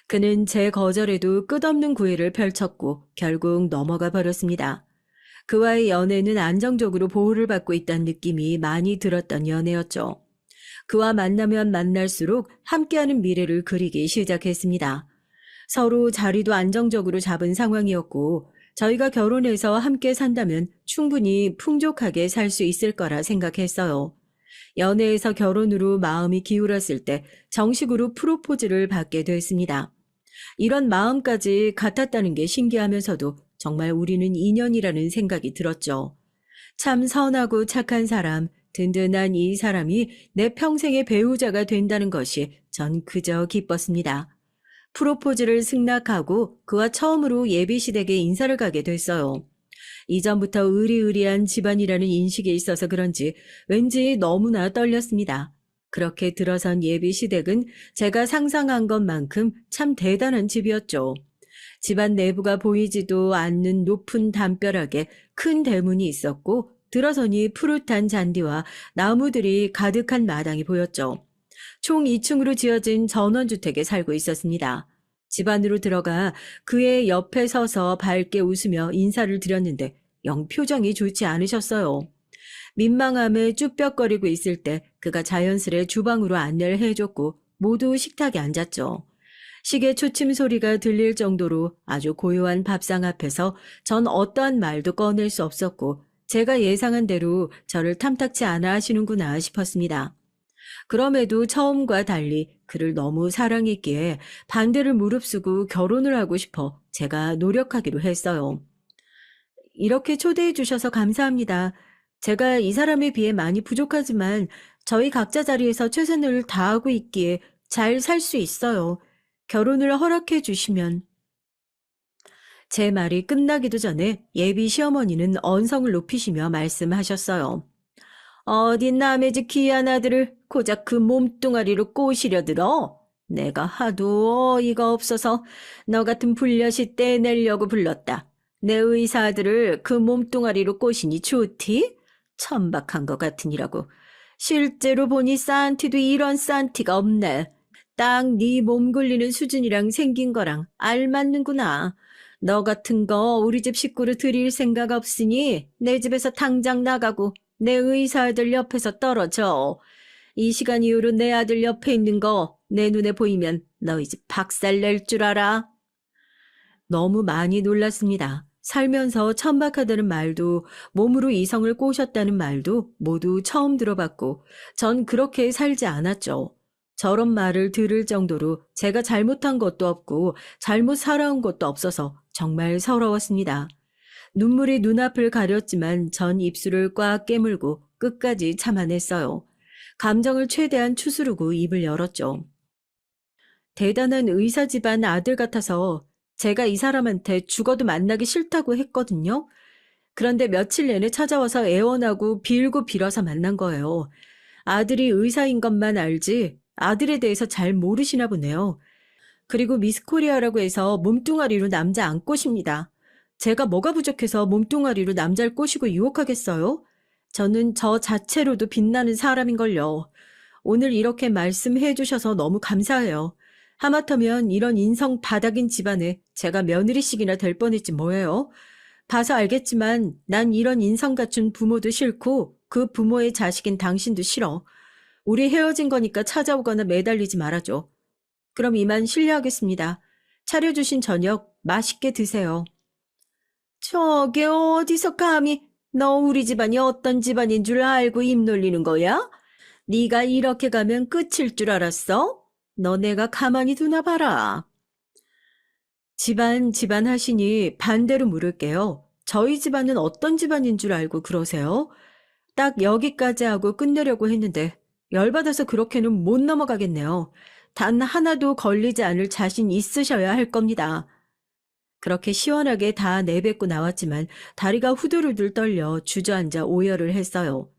그는 제 거절에도 끝없는 구애를 펼쳤고 결국 넘어가 버렸습니다. 그와의 연애는 안정적으로 보호를 받고 있다는 느낌이 많이 들었던 연애였죠. 그와 만나면 만날수록 함께하는 미래를 그리기 시작했습니다. 서로 자리도 안정적으로 잡은 상황이었고 저희가 결혼해서 함께 산다면 충분히 풍족하게 살 수 있을 거라 생각했어요. 연애에서 결혼으로 마음이 기울었을 때 정식으로 프로포즈를 받게 됐습니다. 이런 마음까지 같았다는 게 신기하면서도 정말 우리는 인연이라는 생각이 들었죠. 참 선하고 착한 사람, 든든한 이 사람이 내 평생의 배우자가 된다는 것이 전 그저 기뻤습니다. 프로포즈를 승낙하고 그와 처음으로 예비시댁에 인사를 가게 됐어요. 이전부터 의리의리한 집안이라는 인식에 있어서 그런지 왠지 너무나 떨렸습니다. 그렇게 들어선 예비시댁은 제가 상상한 것만큼 참 대단한 집이었죠. 집안 내부가 보이지도 않는 높은 담벼락에 큰 대문이 있었고 들어서니 푸릇한 잔디와 나무들이 가득한 마당이 보였죠. 총 2층으로 지어진 전원주택에 살고 있었습니다. 집 안으로 들어가 그의 옆에 서서 밝게 웃으며 인사를 드렸는데 영 표정이 좋지 않으셨어요. 민망함에 쭈뼛거리고 있을 때 그가 자연스레 주방으로 안내를 해줬고 모두 식탁에 앉았죠. 시계 초침 소리가 들릴 정도로 아주 고요한 밥상 앞에서 전 어떠한 말도 꺼낼 수 없었고 제가 예상한 대로 저를 탐탁치 않아 하시는구나 싶었습니다. 그럼에도 처음과 달리 그를 너무 사랑했기에 반대를 무릅쓰고 결혼을 하고 싶어 제가 노력하기로 했어요. 이렇게 초대해 주셔서 감사합니다. 제가 이 사람에 비해 많이 부족하지만 저희 각자 자리에서 최선을 다하고 있기에 잘 살 수 있어요. 결혼을 허락해 주시면. 제 말이 끝나기도 전에 예비 시어머니는 언성을 높이시며 말씀하셨어요. 어디 남의 집 귀한 아들을 고작 그 몸뚱아리로 꼬시려 들어? 내가 하도 어이가 없어서 너 같은 불려시 떼내려고 불렀다. 내 의사 아들을 그 몸뚱아리로 꼬시니 좋디? 천박한 것 같으니라고. 실제로 보니 산티도 이런 산티가 없네. 딱 네 몸 굴리는 수준이랑 생긴 거랑 알맞는구나. 너 같은 거 우리 집 식구로 들일 생각 없으니 내 집에서 당장 나가고 내 의사 아들 옆에서 떨어져. 이 시간 이후로 내 아들 옆에 있는 거 내 눈에 보이면 너희 집 박살 낼 줄 알아. 너무 많이 놀랐습니다. 살면서 천박하다는 말도 몸으로 이성을 꼬셨다는 말도 모두 처음 들어봤고 전 그렇게 살지 않았죠. 저런 말을 들을 정도로 제가 잘못한 것도 없고 잘못 살아온 것도 없어서 정말 서러웠습니다. 눈물이 눈앞을 가렸지만 전 입술을 꽉 깨물고 끝까지 참아냈어요. 감정을 최대한 추스르고 입을 열었죠. 대단한 의사 집안 아들 같아서 제가 이 사람한테 죽어도 만나기 싫다고 했거든요. 그런데 며칠 내내 찾아와서 애원하고 빌고 빌어서 만난 거예요. 아들이 의사인 것만 알지 아들에 대해서 잘 모르시나 보네요. 그리고 미스코리아라고 해서 몸뚱아리로 남자 안 꼬십니다. 제가 뭐가 부족해서 몸뚱아리로 남자를 꼬시고 유혹하겠어요? 저는 저 자체로도 빛나는 사람인걸요. 오늘 이렇게 말씀해 주셔서 너무 감사해요. 하마터면 이런 인성 바닥인 집안에 제가 며느리씩이나 될 뻔했지 뭐예요. 봐서 알겠지만 난 이런 인성 갖춘 부모도 싫고 그 부모의 자식인 당신도 싫어. 우리 헤어진 거니까 찾아오거나 매달리지 말아줘. 그럼 이만 실례하겠습니다. 차려주신 저녁 맛있게 드세요. 저게 어디서 감히 너 우리 집안이 어떤 집안인 줄 알고 입 놀리는 거야? 네가 이렇게 가면 끝일 줄 알았어? 너 내가 가만히 두나 봐라. 집안 하시니 반대로 물을게요. 저희 집안은 어떤 집안인 줄 알고 그러세요? 딱 여기까지 하고 끝내려고 했는데 열받아서 그렇게는 못 넘어가겠네요. 단 하나도 걸리지 않을 자신 있으셔야 할 겁니다. 그렇게 시원하게 다 내뱉고 나왔지만 다리가 후들후들 떨려 주저앉아 오열을 했어요.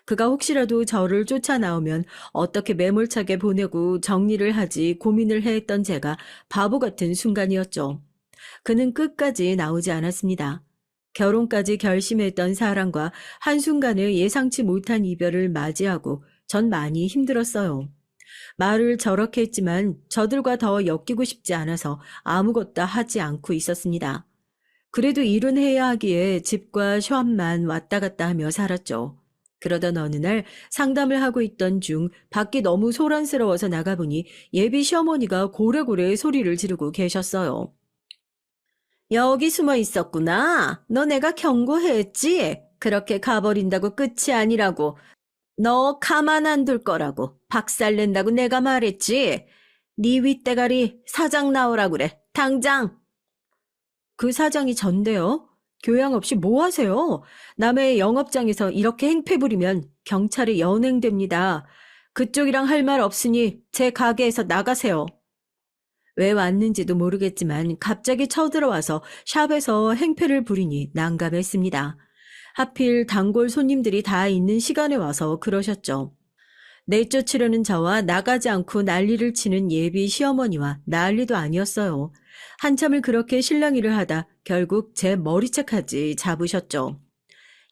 그가 혹시라도 저를 쫓아나오면 어떻게 매몰차게 보내고 정리를 하지 고민을 했던 제가 바보 같은 순간이었죠. 그는 끝까지 나오지 않았습니다. 결혼까지 결심했던 사람과 한순간에 예상치 못한 이별을 맞이하고 전 많이 힘들었어요. 말을 저렇게 했지만 저들과 더 엮이고 싶지 않아서 아무것도 하지 않고 있었습니다. 그래도 일은 해야 하기에 집과 샵만 왔다 갔다 하며 살았죠. 그러던 어느 날 상담을 하고 있던 중 밖이 너무 소란스러워서 나가보니 예비 시어머니가 고래고래 소리를 지르고 계셨어요. 여기 숨어 있었구나. 너 내가 경고했지? 그렇게 가버린다고 끝이 아니라고. 너 가만 안 둘 거라고. 박살낸다고 내가 말했지. 네 윗대가리 사장 나오라 그래. 당장. 그 사장이 전데요. 교양 없이 뭐 하세요? 남의 영업장에서 이렇게 행패 부리면 경찰에 연행됩니다. 그쪽이랑 할 말 없으니 제 가게에서 나가세요. 왜 왔는지도 모르겠지만 갑자기 쳐들어와서 샵에서 행패를 부리니 난감했습니다. 하필 단골 손님들이 다 있는 시간에 와서 그러셨죠. 내쫓으려는 저와 나가지 않고 난리를 치는 예비 시어머니와 난리도 아니었어요. 한참을 그렇게 실랑이를 하다 결국 제 머리채까지 잡으셨죠.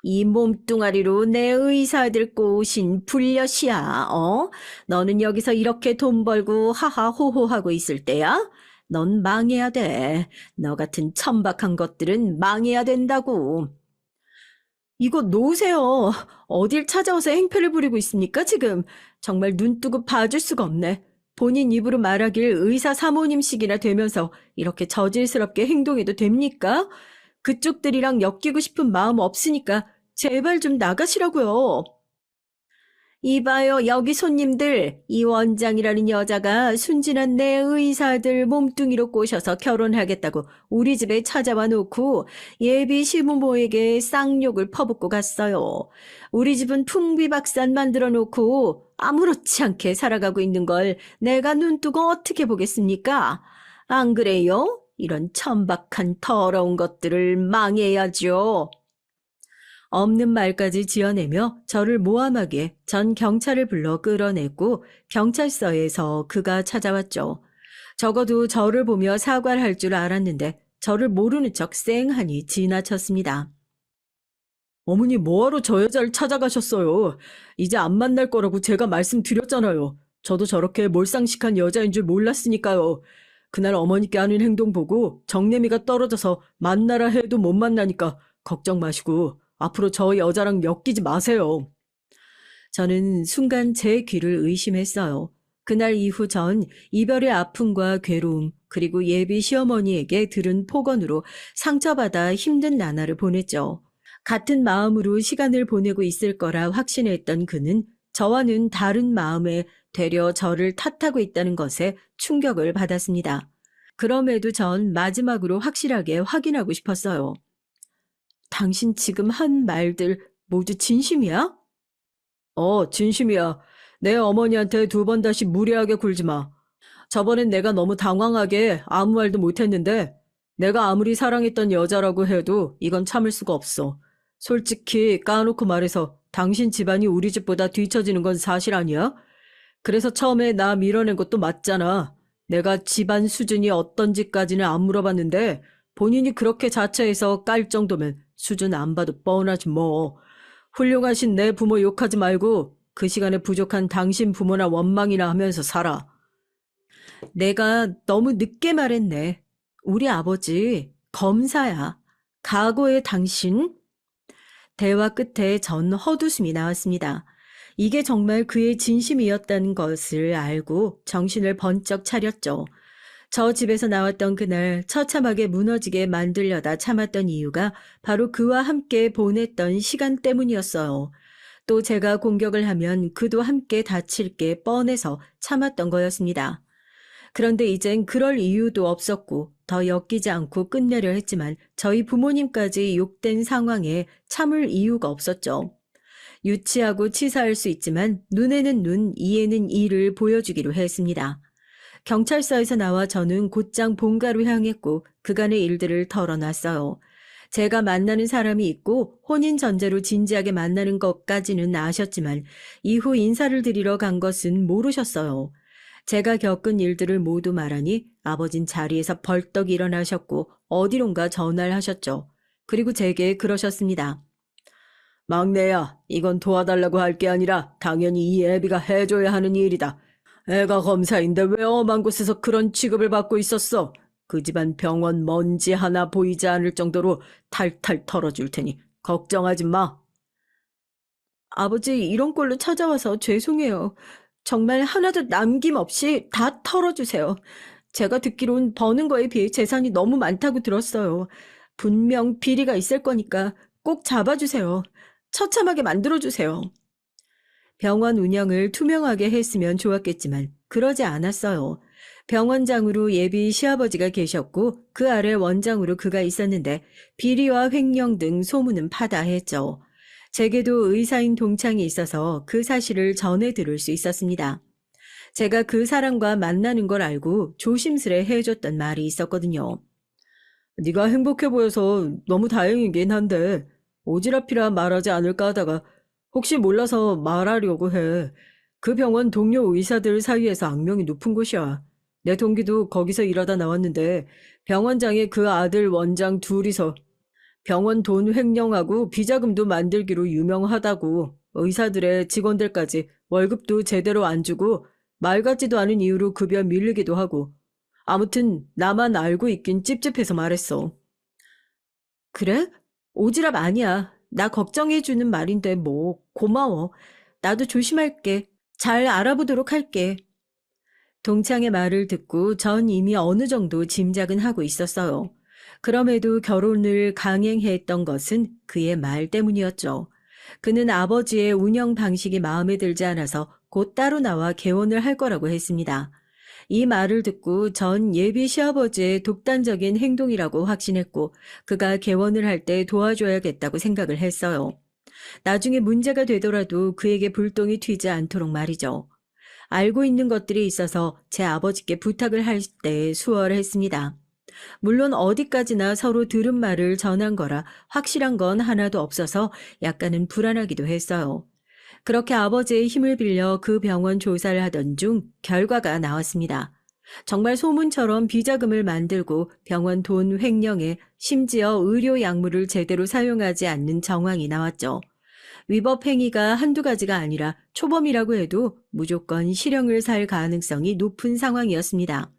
이 몸뚱아리로 내 의사들 꼬신 불려시야, 어? 너는 여기서 이렇게 돈 벌고 하하호호하고 있을 때야? 넌 망해야 돼. 너 같은 천박한 것들은 망해야 된다고. 이거 놓으세요. 어딜 찾아와서 행패를 부리고 있습니까, 지금? 정말 눈 뜨고 봐줄 수가 없네. 본인 입으로 말하길 의사 사모님식이나 되면서 이렇게 저질스럽게 행동해도 됩니까? 그쪽들이랑 엮이고 싶은 마음 없으니까 제발 좀 나가시라고요. 이봐요, 여기 손님들. 이 원장이라는 여자가 순진한 내 의사들 몸뚱이로 꼬셔서 결혼하겠다고 우리 집에 찾아와 놓고 예비 시부모에게 쌍욕을 퍼붓고 갔어요. 우리 집은 풍비박산 만들어 놓고 아무렇지 않게 살아가고 있는 걸 내가 눈뜨고 어떻게 보겠습니까? 안 그래요? 이런 천박한 더러운 것들을 망해야죠. 없는 말까지 지어내며 저를 모함하기에 전 경찰을 불러 끌어냈고 경찰서에서 그가 찾아왔죠. 적어도 저를 보며 사과를 할 줄 알았는데 저를 모르는 척 쌩하니 지나쳤습니다. 어머니 뭐하러 저 여자를 찾아가셨어요? 이제 안 만날 거라고 제가 말씀드렸잖아요. 저도 저렇게 몰상식한 여자인 줄 몰랐으니까요. 그날 어머니께 하는 행동 보고 정내미가 떨어져서 만나라 해도 못 만나니까 걱정 마시고 앞으로 저 여자랑 엮이지 마세요. 저는 순간 제 귀를 의심했어요. 그날 이후 전 이별의 아픔과 괴로움 그리고 예비 시어머니에게 들은 폭언으로 상처받아 힘든 나날을 보냈죠. 같은 마음으로 시간을 보내고 있을 거라 확신했던 그는 저와는 다른 마음에 되려 저를 탓하고 있다는 것에 충격을 받았습니다. 그럼에도 전 마지막으로 확실하게 확인하고 싶었어요. 당신 지금 한 말들 모두 진심이야? 진심이야. 내 어머니한테 두 번 다시 무례하게 굴지 마. 저번엔 내가 너무 당황하게 아무 말도 못했는데 내가 아무리 사랑했던 여자라고 해도 이건 참을 수가 없어. 솔직히 까놓고 말해서 당신 집안이 우리 집보다 뒤처지는 건 사실 아니야? 그래서 처음에 나 밀어낸 것도 맞잖아. 내가 집안 수준이 어떤지까지는 안 물어봤는데 본인이 그렇게 자처해서 깔 정도면 수준 안 봐도 뻔하지 뭐. 훌륭하신 내 부모 욕하지 말고 그 시간에 부족한 당신 부모나 원망이나 하면서 살아. 내가 너무 늦게 말했네. 우리 아버지 검사야. 과거의 당신? 대화 끝에 전 헛웃음이 나왔습니다. 이게 정말 그의 진심이었다는 것을 알고 정신을 번쩍 차렸죠. 저 집에서 나왔던 그날 처참하게 무너지게 만들려다 참았던 이유가 바로 그와 함께 보냈던 시간 때문이었어요. 또 제가 공격을 하면 그도 함께 다칠 게 뻔해서 참았던 거였습니다. 그런데 이젠 그럴 이유도 없었고 더 엮이지 않고 끝내려 했지만 저희 부모님까지 욕된 상황에 참을 이유가 없었죠. 유치하고 치사할 수 있지만 눈에는 눈, 이에는 이를 보여주기로 했습니다. 경찰서에서 나와 저는 곧장 본가로 향했고 그간의 일들을 털어놨어요. 제가 만나는 사람이 있고 혼인 전제로 진지하게 만나는 것까지는 아셨지만 이후 인사를 드리러 간 것은 모르셨어요. 제가 겪은 일들을 모두 말하니 아버진 자리에서 벌떡 일어나셨고 어디론가 전화를 하셨죠. 그리고 제게 그러셨습니다. 막내야, 이건 도와달라고 할 게 아니라 당연히 이 애비가 해줘야 하는 일이다. 애가 검사인데 왜 엄한 곳에서 그런 취급을 받고 있었어? 그 집안 병원 먼지 하나 보이지 않을 정도로 탈탈 털어줄 테니 걱정하지 마. 아버지, 이런 꼴로 찾아와서 죄송해요. 정말 하나도 남김없이 다 털어주세요. 제가 듣기론 버는 거에 비해 재산이 너무 많다고 들었어요. 분명 비리가 있을 거니까 꼭 잡아주세요. 처참하게 만들어주세요. 병원 운영을 투명하게 했으면 좋았겠지만 그러지 않았어요. 병원장으로 예비 시아버지가 계셨고 그 아래 원장으로 그가 있었는데 비리와 횡령 등 소문은 파다했죠. 제게도 의사인 동창이 있어서 그 사실을 전해 들을 수 있었습니다. 제가 그 사람과 만나는 걸 알고 조심스레 해줬던 말이 있었거든요. 네가 행복해 보여서 너무 다행이긴 한데 오지랖이라 말하지 않을까 하다가 혹시 몰라서 말하려고 해. 그 병원 동료 의사들 사이에서 악명이 높은 곳이야. 내 동기도 거기서 일하다 나왔는데 병원장의 그 아들 원장 둘이서 병원 돈 횡령하고 비자금도 만들기로 유명하다고 의사들의 직원들까지 월급도 제대로 안 주고 말 같지도 않은 이유로 급여 밀리기도 하고 아무튼 나만 알고 있긴 찝찝해서 말했어. 그래? 오지랖 아니야. 나 걱정해주는 말인데 뭐 고마워. 나도 조심할게. 잘 알아보도록 할게. 동창의 말을 듣고 전 이미 어느 정도 짐작은 하고 있었어요. 그럼에도 결혼을 강행했던 것은 그의 말 때문이었죠. 그는 아버지의 운영 방식이 마음에 들지 않아서 곧 따로 나와 개원을 할 거라고 했습니다. 이 말을 듣고 전 예비 시아버지의 독단적인 행동이라고 확신했고 그가 개원을 할 때 도와줘야겠다고 생각을 했어요. 나중에 문제가 되더라도 그에게 불똥이 튀지 않도록 말이죠. 알고 있는 것들이 있어서 제 아버지께 부탁을 할 때 수월했습니다. 물론 어디까지나 서로 들은 말을 전한 거라 확실한 건 하나도 없어서 약간은 불안하기도 했어요. 그렇게 아버지의 힘을 빌려 그 병원 조사를 하던 중 결과가 나왔습니다. 정말 소문처럼 비자금을 만들고 병원 돈 횡령에 심지어 의료 약물을 제대로 사용하지 않는 정황이 나왔죠. 위법 행위가 한두 가지가 아니라 초범이라고 해도 무조건 실형을 살 가능성이 높은 상황이었습니다.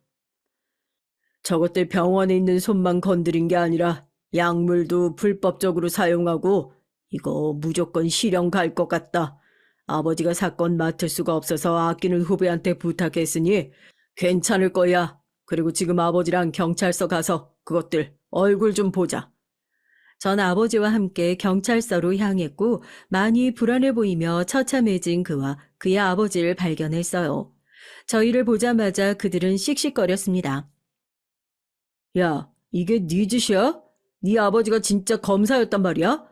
저것들 병원에 있는 손만 건드린 게 아니라 약물도 불법적으로 사용하고 이거 무조건 실형 갈 것 같다. 아버지가 사건 맡을 수가 없어서 아끼는 후배한테 부탁했으니 괜찮을 거야. 그리고 지금 아버지랑 경찰서 가서 그것들 얼굴 좀 보자. 전 아버지와 함께 경찰서로 향했고 많이 불안해 보이며 처참해진 그와 그의 아버지를 발견했어요. 저희를 보자마자 그들은 씩씩거렸습니다. 야, 이게 네 짓이야? 네 아버지가 진짜 검사였단 말이야?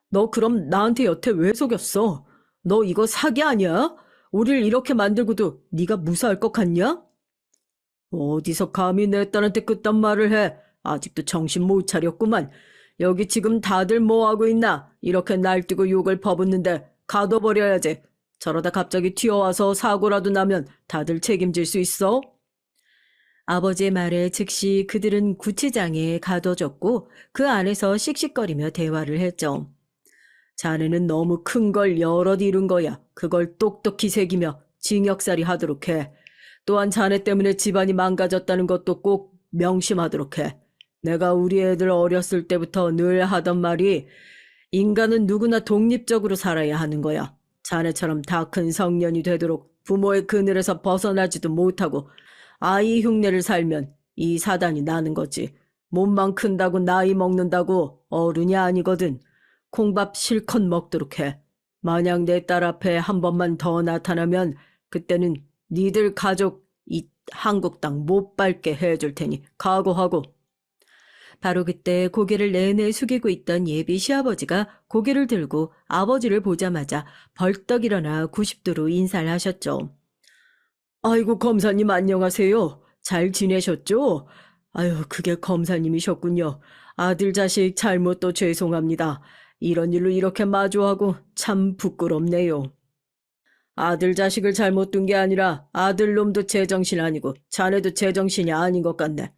너 그럼 나한테 여태 왜 속였어? 너 이거 사기 아니야? 우릴 이렇게 만들고도 네가 무사할 것 같냐? 어디서 감히 내 딸한테 그딴 말을 해? 아직도 정신 못 차렸구만. 여기 지금 다들 뭐하고 있나? 이렇게 날뛰고 욕을 퍼붓는데 가둬버려야지. 저러다 갑자기 튀어와서 사고라도 나면 다들 책임질 수 있어? 아버지의 말에 즉시 그들은 구치장에 가둬졌고 그 안에서 씩씩거리며 대화를 했죠. 자네는 너무 큰 걸 여럿 이룬 거야. 그걸 똑똑히 새기며 징역살이 하도록 해. 또한 자네 때문에 집안이 망가졌다는 것도 꼭 명심하도록 해. 내가 우리 애들 어렸을 때부터 늘 하던 말이 인간은 누구나 독립적으로 살아야 하는 거야. 자네처럼 다 큰 성년이 되도록 부모의 그늘에서 벗어나지도 못하고 아이 흉내를 살면 이 사단이 나는 거지. 몸만 큰다고 나이 먹는다고 어른이 아니거든. 콩밥 실컷 먹도록 해. 만약 내 딸 앞에 한 번만 더 나타나면 그때는 니들 가족 이 한국 땅 못 밟게 해줄 테니 각오하고. 바로 그때 고개를 내내 숙이고 있던 예비 시아버지가 고개를 들고 아버지를 보자마자 벌떡 일어나 90도로 인사를 하셨죠. 아이고 검사님 안녕하세요. 잘 지내셨죠? 아유 그게 검사님이셨군요. 아들 자식 잘못도 죄송합니다. 이런 일로 이렇게 마주하고 참 부끄럽네요. 아들 자식을 잘못 둔 게 아니라 아들놈도 제정신 아니고 자네도 제정신이 아닌 것 같네.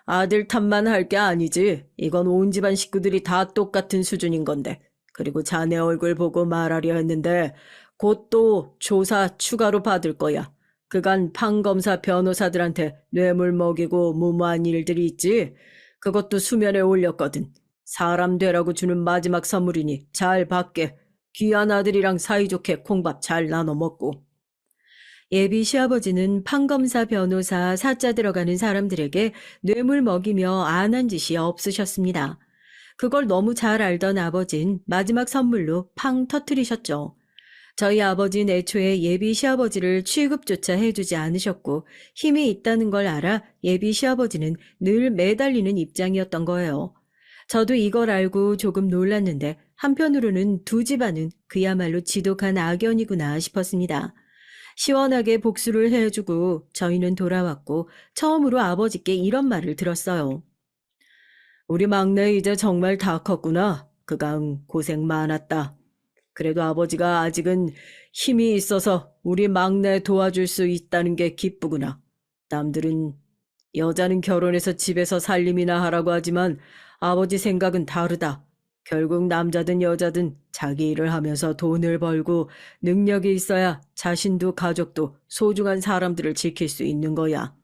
아들 탓만 할 게 아니지. 이건 온 집안 식구들이 다 똑같은 수준인 건데 그리고 자네 얼굴 보고 말하려 했는데 곧 또 조사 추가로 받을 거야. 그간 판검사 변호사들한테 뇌물 먹이고 무모한 일들이 있지. 그것도 수면에 올렸거든. 사람 되라고 주는 마지막 선물이니 잘 받게. 귀한 아들이랑 사이좋게 콩밥 잘 나눠 먹고. 예비 시아버지는 판검사 변호사 사자 들어가는 사람들에게 뇌물 먹이며 안 한 짓이 없으셨습니다. 그걸 너무 잘 알던 아버진 마지막 선물로 팡 터트리셨죠. 저희 아버지는 애초에 예비 시아버지를 취급조차 해주지 않으셨고 힘이 있다는 걸 알아 예비 시아버지는 늘 매달리는 입장이었던 거예요. 저도 이걸 알고 조금 놀랐는데 한편으로는 두 집안은 그야말로 지독한 악연이구나 싶었습니다. 시원하게 복수를 해주고 저희는 돌아왔고 처음으로 아버지께 이런 말을 들었어요. 우리 막내 이제 정말 다 컸구나. 그간 고생 많았다. 그래도 아버지가 아직은 힘이 있어서 우리 막내 도와줄 수 있다는 게 기쁘구나. 남들은 여자는 결혼해서 집에서 살림이나 하라고 하지만 아버지 생각은 다르다. 결국 남자든 여자든 자기 일을 하면서 돈을 벌고 능력이 있어야 자신도 가족도 소중한 사람들을 지킬 수 있는 거야.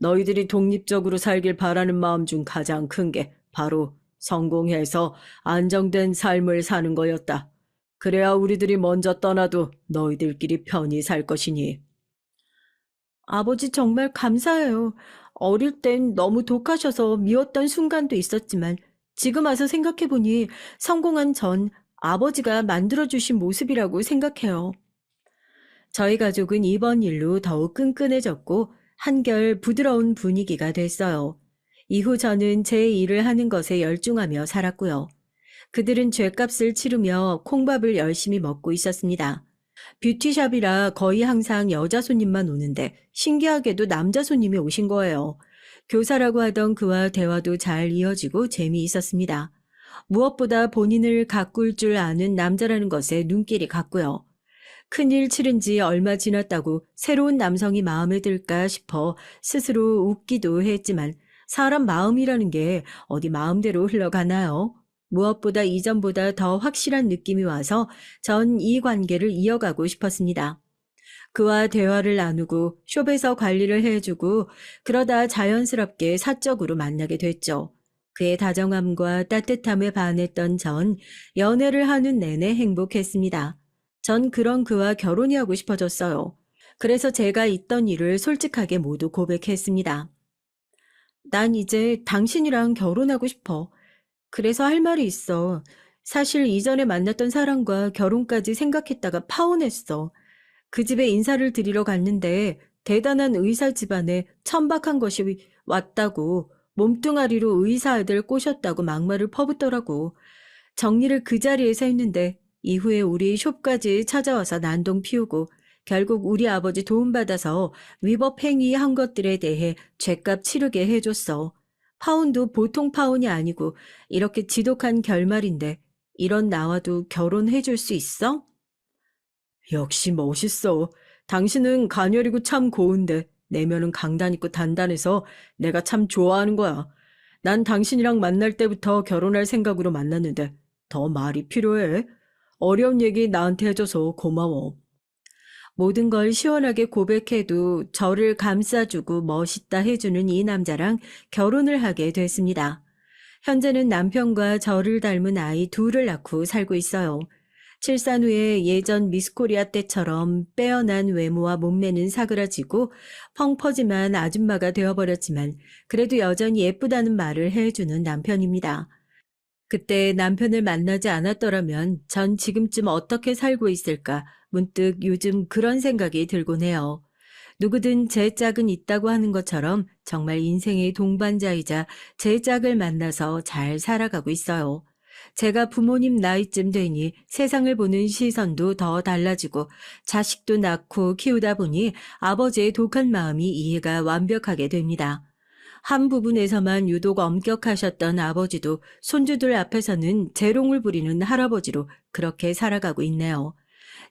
너희들이 독립적으로 살길 바라는 마음 중 가장 큰 게 바로 성공해서 안정된 삶을 사는 거였다. 그래야 우리들이 먼저 떠나도 너희들끼리 편히 살 것이니. 아버지 정말 감사해요. 어릴 땐 너무 독하셔서 미웠던 순간도 있었지만 지금 와서 생각해보니 성공한 전 아버지가 만들어주신 모습이라고 생각해요. 저희 가족은 이번 일로 더욱 끈끈해졌고 한결 부드러운 분위기가 됐어요. 이후 저는 제 일을 하는 것에 열중하며 살았고요. 그들은 죗값을 치르며 콩밥을 열심히 먹고 있었습니다. 뷰티샵이라 거의 항상 여자 손님만 오는데 신기하게도 남자 손님이 오신 거예요. 교사라고 하던 그와 대화도 잘 이어지고 재미있었습니다. 무엇보다 본인을 가꿀 줄 아는 남자라는 것에 눈길이 갔고요. 큰일 치른 지 얼마 지났다고 새로운 남성이 마음에 들까 싶어 스스로 웃기도 했지만 사람 마음이라는 게 어디 마음대로 흘러가나요? 무엇보다 이전보다 더 확실한 느낌이 와서 전 이 관계를 이어가고 싶었습니다. 그와 대화를 나누고 숍에서 관리를 해주고 그러다 자연스럽게 사적으로 만나게 됐죠. 그의 다정함과 따뜻함에 반했던 전 연애를 하는 내내 행복했습니다. 전 그런 그와 결혼이 하고 싶어졌어요. 그래서 제가 있던 일을 솔직하게 모두 고백했습니다. 난 이제 당신이랑 결혼하고 싶어. 그래서 할 말이 있어. 사실 이전에 만났던 사람과 결혼까지 생각했다가 파혼했어. 그 집에 인사를 드리러 갔는데 대단한 의사 집안에 천박한 것이 왔다고 몸뚱아리로 의사 아들 꼬셨다고 막말을 퍼붓더라고. 정리를 그 자리에서 했는데 이후에 우리 숍까지 찾아와서 난동 피우고 결국 우리 아버지 도움받아서 위법 행위한 것들에 대해 죗값 치르게 해줬어. 파혼도 보통 파혼이 아니고 이렇게 지독한 결말인데 이런 나와도 결혼해줄 수 있어? 역시 멋있어. 당신은 가녀리고 참 고운데 내면은 강단 있고 단단해서 내가 참 좋아하는 거야. 난 당신이랑 만날 때부터 결혼할 생각으로 만났는데 더 말이 필요해. 어려운 얘기 나한테 해줘서 고마워. 모든 걸 시원하게 고백해도 저를 감싸주고 멋있다 해주는 이 남자랑 결혼을 하게 됐습니다. 현재는 남편과 저를 닮은 아이 둘을 낳고 살고 있어요. 출산 후에 예전 미스코리아 때처럼 빼어난 외모와 몸매는 사그라지고 펑퍼짐한 아줌마가 되어버렸지만 그래도 여전히 예쁘다는 말을 해주는 남편입니다. 그때 남편을 만나지 않았더라면 전 지금쯤 어떻게 살고 있을까 문득 요즘 그런 생각이 들곤 해요. 누구든 제 짝은 있다고 하는 것처럼 정말 인생의 동반자이자 제 짝을 만나서 잘 살아가고 있어요. 제가 부모님 나이쯤 되니 세상을 보는 시선도 더 달라지고 자식도 낳고 키우다 보니 아버지의 독한 마음이 이해가 완벽하게 됩니다. 한 부분에서만 유독 엄격하셨던 아버지도 손주들 앞에서는 재롱을 부리는 할아버지로 그렇게 살아가고 있네요.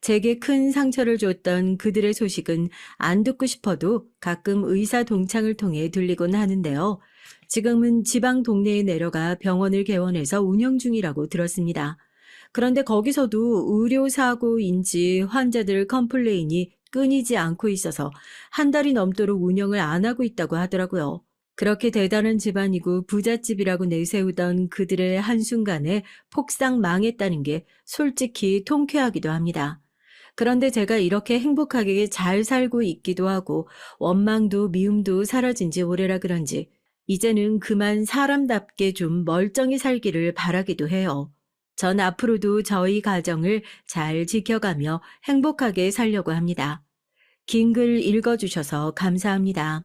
제게 큰 상처를 줬던 그들의 소식은 안 듣고 싶어도 가끔 의사 동창을 통해 들리곤 하는데요. 지금은 지방 동네에 내려가 병원을 개원해서 운영 중이라고 들었습니다. 그런데 거기서도 의료사고인지 환자들 컴플레인이 끊이지 않고 있어서 한 달이 넘도록 운영을 안 하고 있다고 하더라고요. 그렇게 대단한 집안이고 부잣집이라고 내세우던 그들의 한순간에 폭삭 망했다는 게 솔직히 통쾌하기도 합니다. 그런데 제가 이렇게 행복하게 잘 살고 있기도 하고 원망도 미움도 사라진 지 오래라 그런지 이제는 그만 사람답게 좀 멀쩡히 살기를 바라기도 해요. 전 앞으로도 저희 가정을 잘 지켜가며 행복하게 살려고 합니다. 긴 글 읽어주셔서 감사합니다.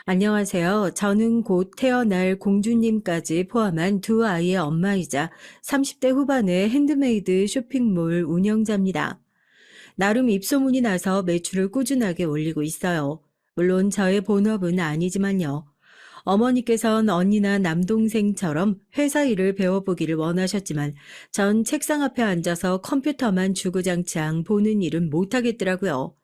안녕하세요. 저는 곧 태어날 공주님까지 포함한 두 아이의 엄마이자 30대 후반의 핸드메이드 쇼핑몰 운영자입니다. 나름 입소문이 나서 매출을 꾸준하게 올리고 있어요. 물론 저의 본업은 아니지만요. 어머니께선 언니나 남동생처럼 회사 일을 배워보기를 원하셨지만 전 책상 앞에 앉아서 컴퓨터만 주구장창 보는 일은 못하겠더라고요.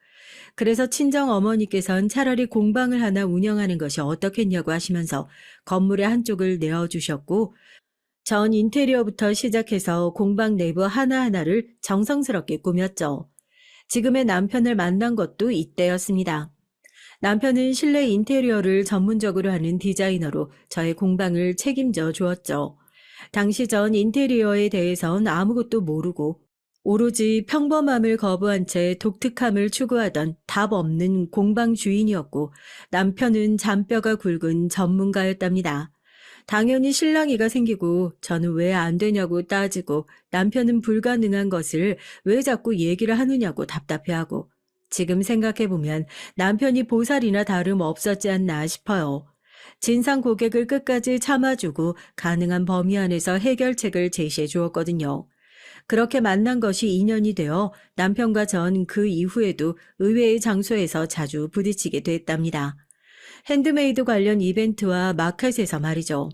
그래서 친정 어머니께선 차라리 공방을 하나 운영하는 것이 어떻겠냐고 하시면서 건물의 한쪽을 내어주셨고 전 인테리어부터 시작해서 공방 내부 하나하나를 정성스럽게 꾸몄죠. 지금의 남편을 만난 것도 이때였습니다. 남편은 실내 인테리어를 전문적으로 하는 디자이너로 저의 공방을 책임져 주었죠. 당시 전 인테리어에 대해선 아무것도 모르고 오로지 평범함을 거부한 채 독특함을 추구하던 답 없는 공방 주인이었고 남편은 잔뼈가 굵은 전문가였답니다. 당연히 실랑이가 생기고 저는 왜 안 되냐고 따지고 남편은 불가능한 것을 왜 자꾸 얘기를 하느냐고 답답해하고 지금 생각해보면 남편이 보살이나 다름 없었지 않나 싶어요. 진상 고객을 끝까지 참아주고 가능한 범위 안에서 해결책을 제시해 주었거든요. 그렇게 만난 것이 인연이 되어 남편과 전 그 이후에도 의외의 장소에서 자주 부딪히게 됐답니다. 핸드메이드 관련 이벤트와 마켓에서 말이죠.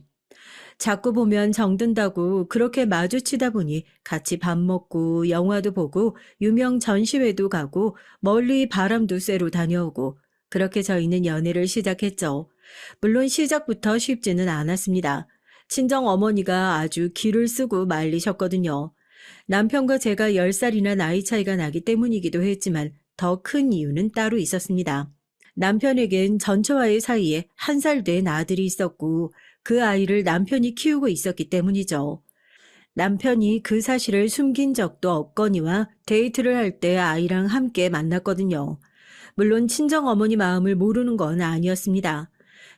자꾸 보면 정든다고 그렇게 마주치다 보니 같이 밥 먹고 영화도 보고 유명 전시회도 가고 멀리 바람도 쐬러 다녀오고 그렇게 저희는 연애를 시작했죠. 물론 시작부터 쉽지는 않았습니다. 친정 어머니가 아주 기를 쓰고 말리셨거든요. 남편과 제가 10살이나 나이 차이가 나기 때문이기도 했지만 더 큰 이유는 따로 있었습니다. 남편에겐 전처와의 사이에 1살 된 아들이 있었고 그 아이를 남편이 키우고 있었기 때문이죠. 남편이 그 사실을 숨긴 적도 없거니와 데이트를 할 때 아이랑 함께 만났거든요. 물론 친정어머니 마음을 모르는 건 아니었습니다.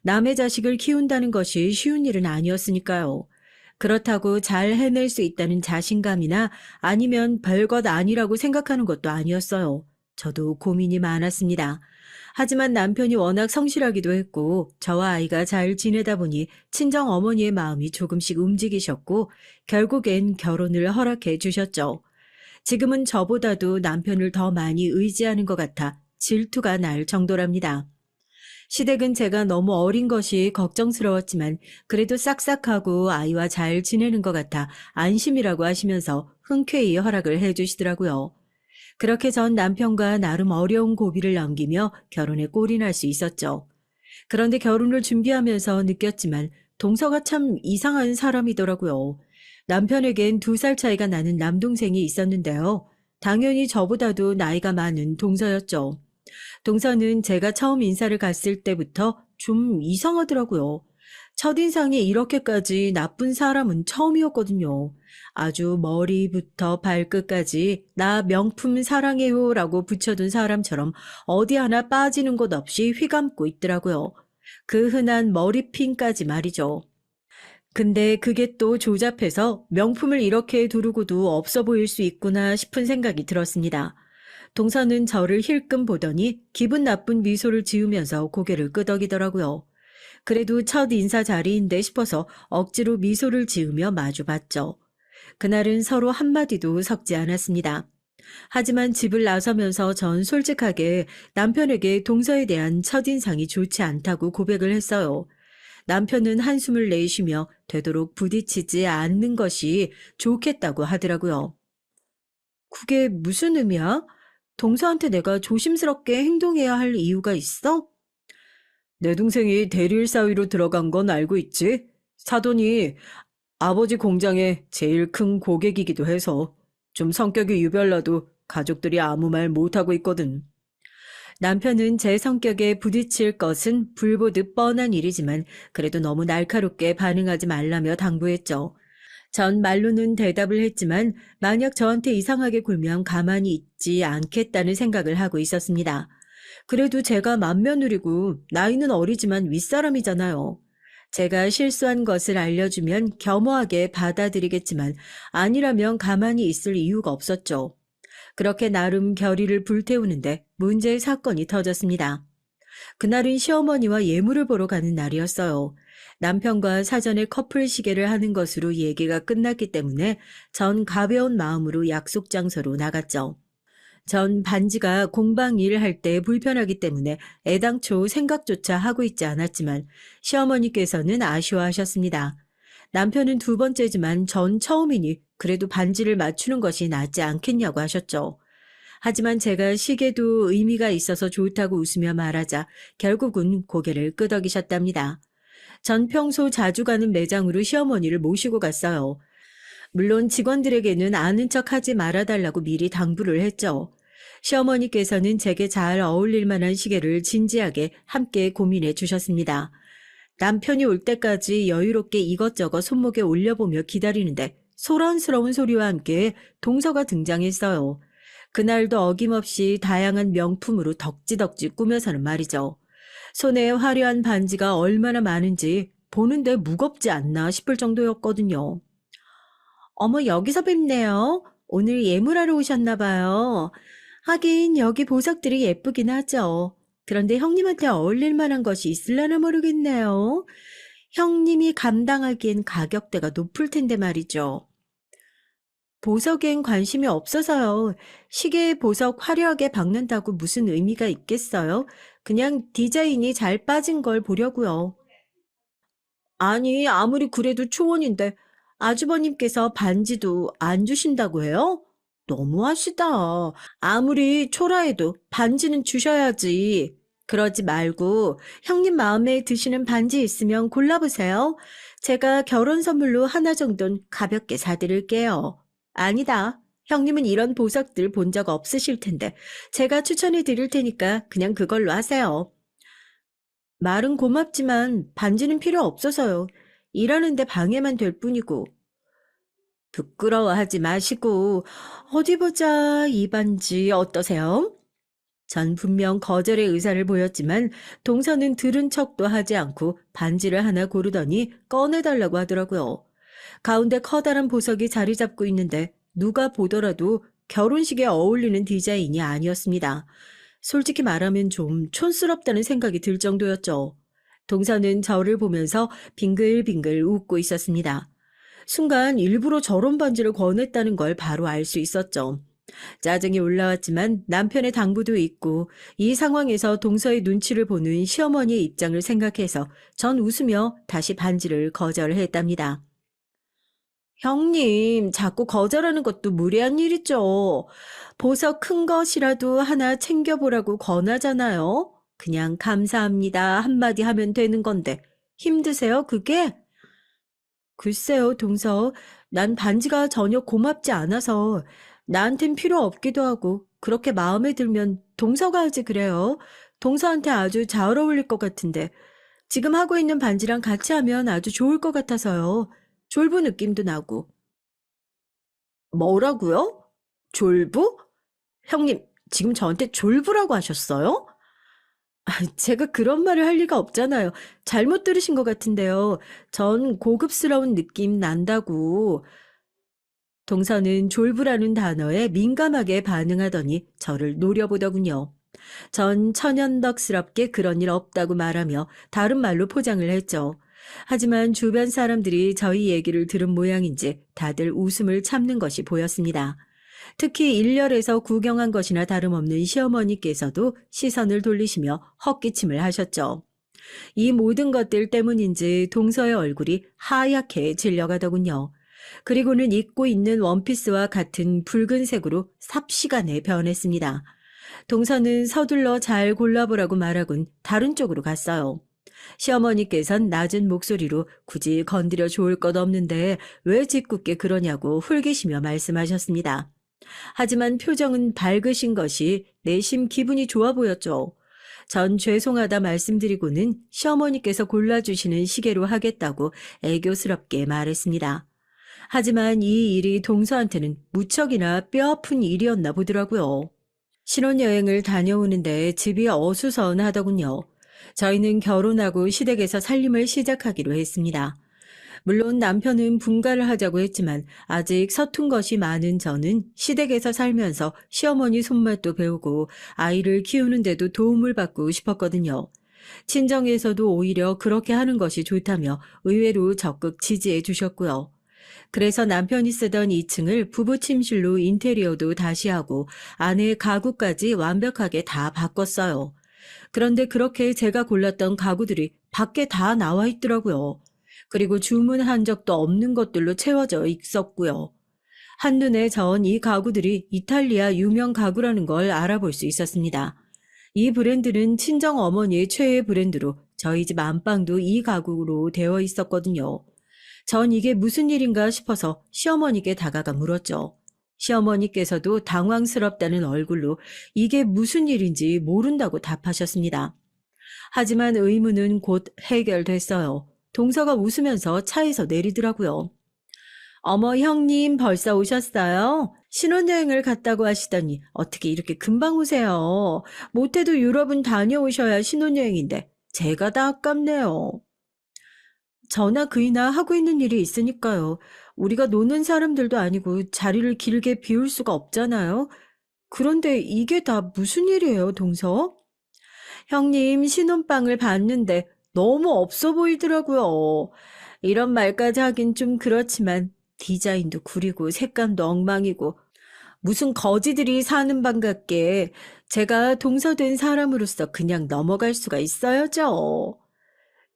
남의 자식을 키운다는 것이 쉬운 일은 아니었으니까요. 그렇다고 잘 해낼 수 있다는 자신감이나 아니면 별것 아니라고 생각하는 것도 아니었어요. 저도 고민이 많았습니다. 하지만 남편이 워낙 성실하기도 했고 저와 아이가 잘 지내다 보니 친정 어머니의 마음이 조금씩 움직이셨고 결국엔 결혼을 허락해 주셨죠. 지금은 저보다도 남편을 더 많이 의지하는 것 같아 질투가 날 정도랍니다. 시댁은 제가 너무 어린 것이 걱정스러웠지만 그래도 싹싹하고 아이와 잘 지내는 것 같아 안심이라고 하시면서 흔쾌히 허락을 해주시더라고요. 그렇게 전 남편과 나름 어려운 고비를 넘기며 결혼에 꼴이 날 수 있었죠. 그런데 결혼을 준비하면서 느꼈지만 동서가 참 이상한 사람이더라고요. 남편에겐 2살 차이가 나는 남동생이 있었는데요. 당연히 저보다도 나이가 많은 동서였죠. 동서는 제가 처음 인사를 갔을 때부터 좀 이상하더라고요. 첫인상이 이렇게까지 나쁜 사람은 처음이었거든요. 아주 머리부터 발끝까지 나 명품 사랑해요 라고 붙여둔 사람처럼 어디 하나 빠지는 곳 없이 휘감고 있더라고요. 그 흔한 머리핀까지 말이죠. 근데 그게 또 조잡해서 명품을 이렇게 두르고도 없어 보일 수 있구나 싶은 생각이 들었습니다. 동서는 저를 힐끔 보더니 기분 나쁜 미소를 지으면서 고개를 끄덕이더라고요. 그래도 첫 인사 자리인데 싶어서 억지로 미소를 지으며 마주봤죠. 그날은 서로 한마디도 섞지 않았습니다. 하지만 집을 나서면서 전 솔직하게 남편에게 동서에 대한 첫인상이 좋지 않다고 고백을 했어요. 남편은 한숨을 내쉬며 되도록 부딪히지 않는 것이 좋겠다고 하더라고요. 그게 무슨 의미야? 동서한테 내가 조심스럽게 행동해야 할 이유가 있어? 내 동생이 대리일 사위로 들어간 건 알고 있지? 사돈이 아버지 공장의 제일 큰 고객이기도 해서 좀 성격이 유별나도 가족들이 아무 말 못하고 있거든. 남편은 제 성격에 부딪힐 것은 불보듯 뻔한 일이지만 그래도 너무 날카롭게 반응하지 말라며 당부했죠. 전 말로는 대답을 했지만 만약 저한테 이상하게 굴면 가만히 있지 않겠다는 생각을 하고 있었습니다. 그래도 제가 맏며느리고 나이는 어리지만 윗사람이잖아요. 제가 실수한 것을 알려주면 겸허하게 받아들이겠지만 아니라면 가만히 있을 이유가 없었죠. 그렇게 나름 결의를 불태우는데 문제의 사건이 터졌습니다. 그날은 시어머니와 예물을 보러 가는 날이었어요. 남편과 사전에 커플 시계를 하는 것으로 얘기가 끝났기 때문에 전 가벼운 마음으로 약속 장소로 나갔죠. 전 반지가 공방 일을 할 때 불편하기 때문에 애당초 생각조차 하고 있지 않았지만 시어머니께서는 아쉬워하셨습니다. 남편은 두 번째지만 전 처음이니 그래도 반지를 맞추는 것이 낫지 않겠냐고 하셨죠. 하지만 제가 시계도 의미가 있어서 좋다고 웃으며 말하자 결국은 고개를 끄덕이셨답니다. 전 평소 자주 가는 매장으로 시어머니를 모시고 갔어요. 물론 직원들에게는 아는 척하지 말아달라고 미리 당부를 했죠. 시어머니께서는 제게 잘 어울릴 만한 시계를 진지하게 함께 고민해 주셨습니다. 남편이 올 때까지 여유롭게 이것저것 손목에 올려보며 기다리는데 소란스러운 소리와 함께 동서가 등장했어요. 그날도 어김없이 다양한 명품으로 덕지덕지 꾸며서는 말이죠. 손에 화려한 반지가 얼마나 많은지 보는데 무겁지 않나 싶을 정도였거든요. 어머, 여기서 뵙네요. 오늘 예물하러 오셨나 봐요. 하긴 여기 보석들이 예쁘긴 하죠. 그런데 형님한테 어울릴 만한 것이 있을려나 모르겠네요. 형님이 감당하기엔 가격대가 높을 텐데 말이죠. 보석엔 관심이 없어서요. 시계에 보석 화려하게 박는다고 무슨 의미가 있겠어요? 그냥 디자인이 잘 빠진 걸 보려고요. 아니, 아무리 그래도 초원인데 아주버님께서 반지도 안 주신다고 해요? 너무하시다. 아무리 초라해도 반지는 주셔야지. 그러지 말고 형님 마음에 드시는 반지 있으면 골라보세요. 제가 결혼 선물로 하나 정도는 가볍게 사드릴게요. 아니다. 형님은 이런 보석들 본 적 없으실 텐데 제가 추천해 드릴 테니까 그냥 그걸로 하세요. 말은 고맙지만 반지는 필요 없어서요. 일하는데 방해만 될 뿐이고. 부끄러워하지 마시고 어디 보자. 이 반지 어떠세요? 전 분명 거절의 의사를 보였지만 동서는 들은 척도 하지 않고 반지를 하나 고르더니 꺼내달라고 하더라고요. 가운데 커다란 보석이 자리 잡고 있는데 누가 보더라도 결혼식에 어울리는 디자인이 아니었습니다. 솔직히 말하면 좀 촌스럽다는 생각이 들 정도였죠. 동서는 저를 보면서 빙글빙글 웃고 있었습니다. 순간 일부러 저런 반지를 권했다는 걸 바로 알 수 있었죠. 짜증이 올라왔지만 남편의 당부도 있고 이 상황에서 동서의 눈치를 보는 시어머니의 입장을 생각해서 전 웃으며 다시 반지를 거절했답니다. 형님, 자꾸 거절하는 것도 무례한 일이죠. 보석 큰 것이라도 하나 챙겨보라고 권하잖아요. 그냥 감사합니다 한마디 하면 되는 건데 힘드세요, 그게? 글쎄요, 동서. 난 반지가 전혀 고맙지 않아서 나한텐 필요 없기도 하고 그렇게 마음에 들면 동서가 하지 그래요. 동서한테 아주 잘 어울릴 것 같은데 지금 하고 있는 반지랑 같이 하면 아주 좋을 것 같아서요. 졸부 느낌도 나고. 뭐라고요? 졸부? 형님, 지금 저한테 졸부라고 하셨어요? 제가 그런 말을 할 리가 없잖아요. 잘못 들으신 것 같은데요. 전 고급스러운 느낌 난다고. 동서는 졸부라는 단어에 민감하게 반응하더니 저를 노려보더군요. 전 천연덕스럽게 그런 일 없다고 말하며 다른 말로 포장을 했죠. 하지만 주변 사람들이 저희 얘기를 들은 모양인지 다들 웃음을 참는 것이 보였습니다. 특히 일렬에서 구경한 것이나 다름없는 시어머니께서도 시선을 돌리시며 헛기침을 하셨죠. 이 모든 것들 때문인지 동서의 얼굴이 하얗게 질려가더군요. 그리고는 입고 있는 원피스와 같은 붉은색으로 삽시간에 변했습니다. 동서는 서둘러 잘 골라보라고 말하곤 다른 쪽으로 갔어요. 시어머니께선 낮은 목소리로 굳이 건드려 좋을 것 없는데 왜 짓궂게 그러냐고 훌기시며 말씀하셨습니다. 하지만 표정은 밝으신 것이 내심 기분이 좋아 보였죠. 전 죄송하다 말씀드리고는 시어머니께서 골라주시는 시계로 하겠다고 애교스럽게 말했습니다. 하지만 이 일이 동서한테는 무척이나 뼈아픈 일이었나 보더라고요. 신혼여행을 다녀오는데 집이 어수선하더군요. 저희는 결혼하고 시댁에서 살림을 시작하기로 했습니다. 물론 남편은 분가를 하자고 했지만 아직 서툰 것이 많은 저는 시댁에서 살면서 시어머니 손맛도 배우고 아이를 키우는데도 도움을 받고 싶었거든요. 친정에서도 오히려 그렇게 하는 것이 좋다며 의외로 적극 지지해 주셨고요. 그래서 남편이 쓰던 2층을 부부 침실로 인테리어도 다시 하고 아내 가구까지 완벽하게 다 바꿨어요. 그런데 그렇게 제가 골랐던 가구들이 밖에 다 나와 있더라고요. 그리고 주문한 적도 없는 것들로 채워져 있었고요. 한눈에 전 이 가구들이 이탈리아 유명 가구라는 걸 알아볼 수 있었습니다. 이 브랜드는 친정 어머니의 최애 브랜드로 저희 집 안방도 이 가구로 되어 있었거든요. 전 이게 무슨 일인가 싶어서 시어머니께 다가가 물었죠. 시어머니께서도 당황스럽다는 얼굴로 이게 무슨 일인지 모른다고 답하셨습니다. 하지만 의문은 곧 해결됐어요. 동서가 웃으면서 차에서 내리더라고요. 어머, 형님 벌써 오셨어요? 신혼여행을 갔다고 하시더니 어떻게 이렇게 금방 오세요? 못해도 유럽은 다녀오셔야 신혼여행인데 제가 다 아깝네요. 저나 그이나 하고 있는 일이 있으니까요. 우리가 노는 사람들도 아니고 자리를 길게 비울 수가 없잖아요. 그런데 이게 다 무슨 일이에요, 동서? 형님 신혼방을 봤는데 너무 없어 보이더라고요. 이런 말까지 하긴 좀 그렇지만 디자인도 구리고 색감도 엉망이고 무슨 거지들이 사는 방 같게 제가 동서된 사람으로서 그냥 넘어갈 수가 있어야죠.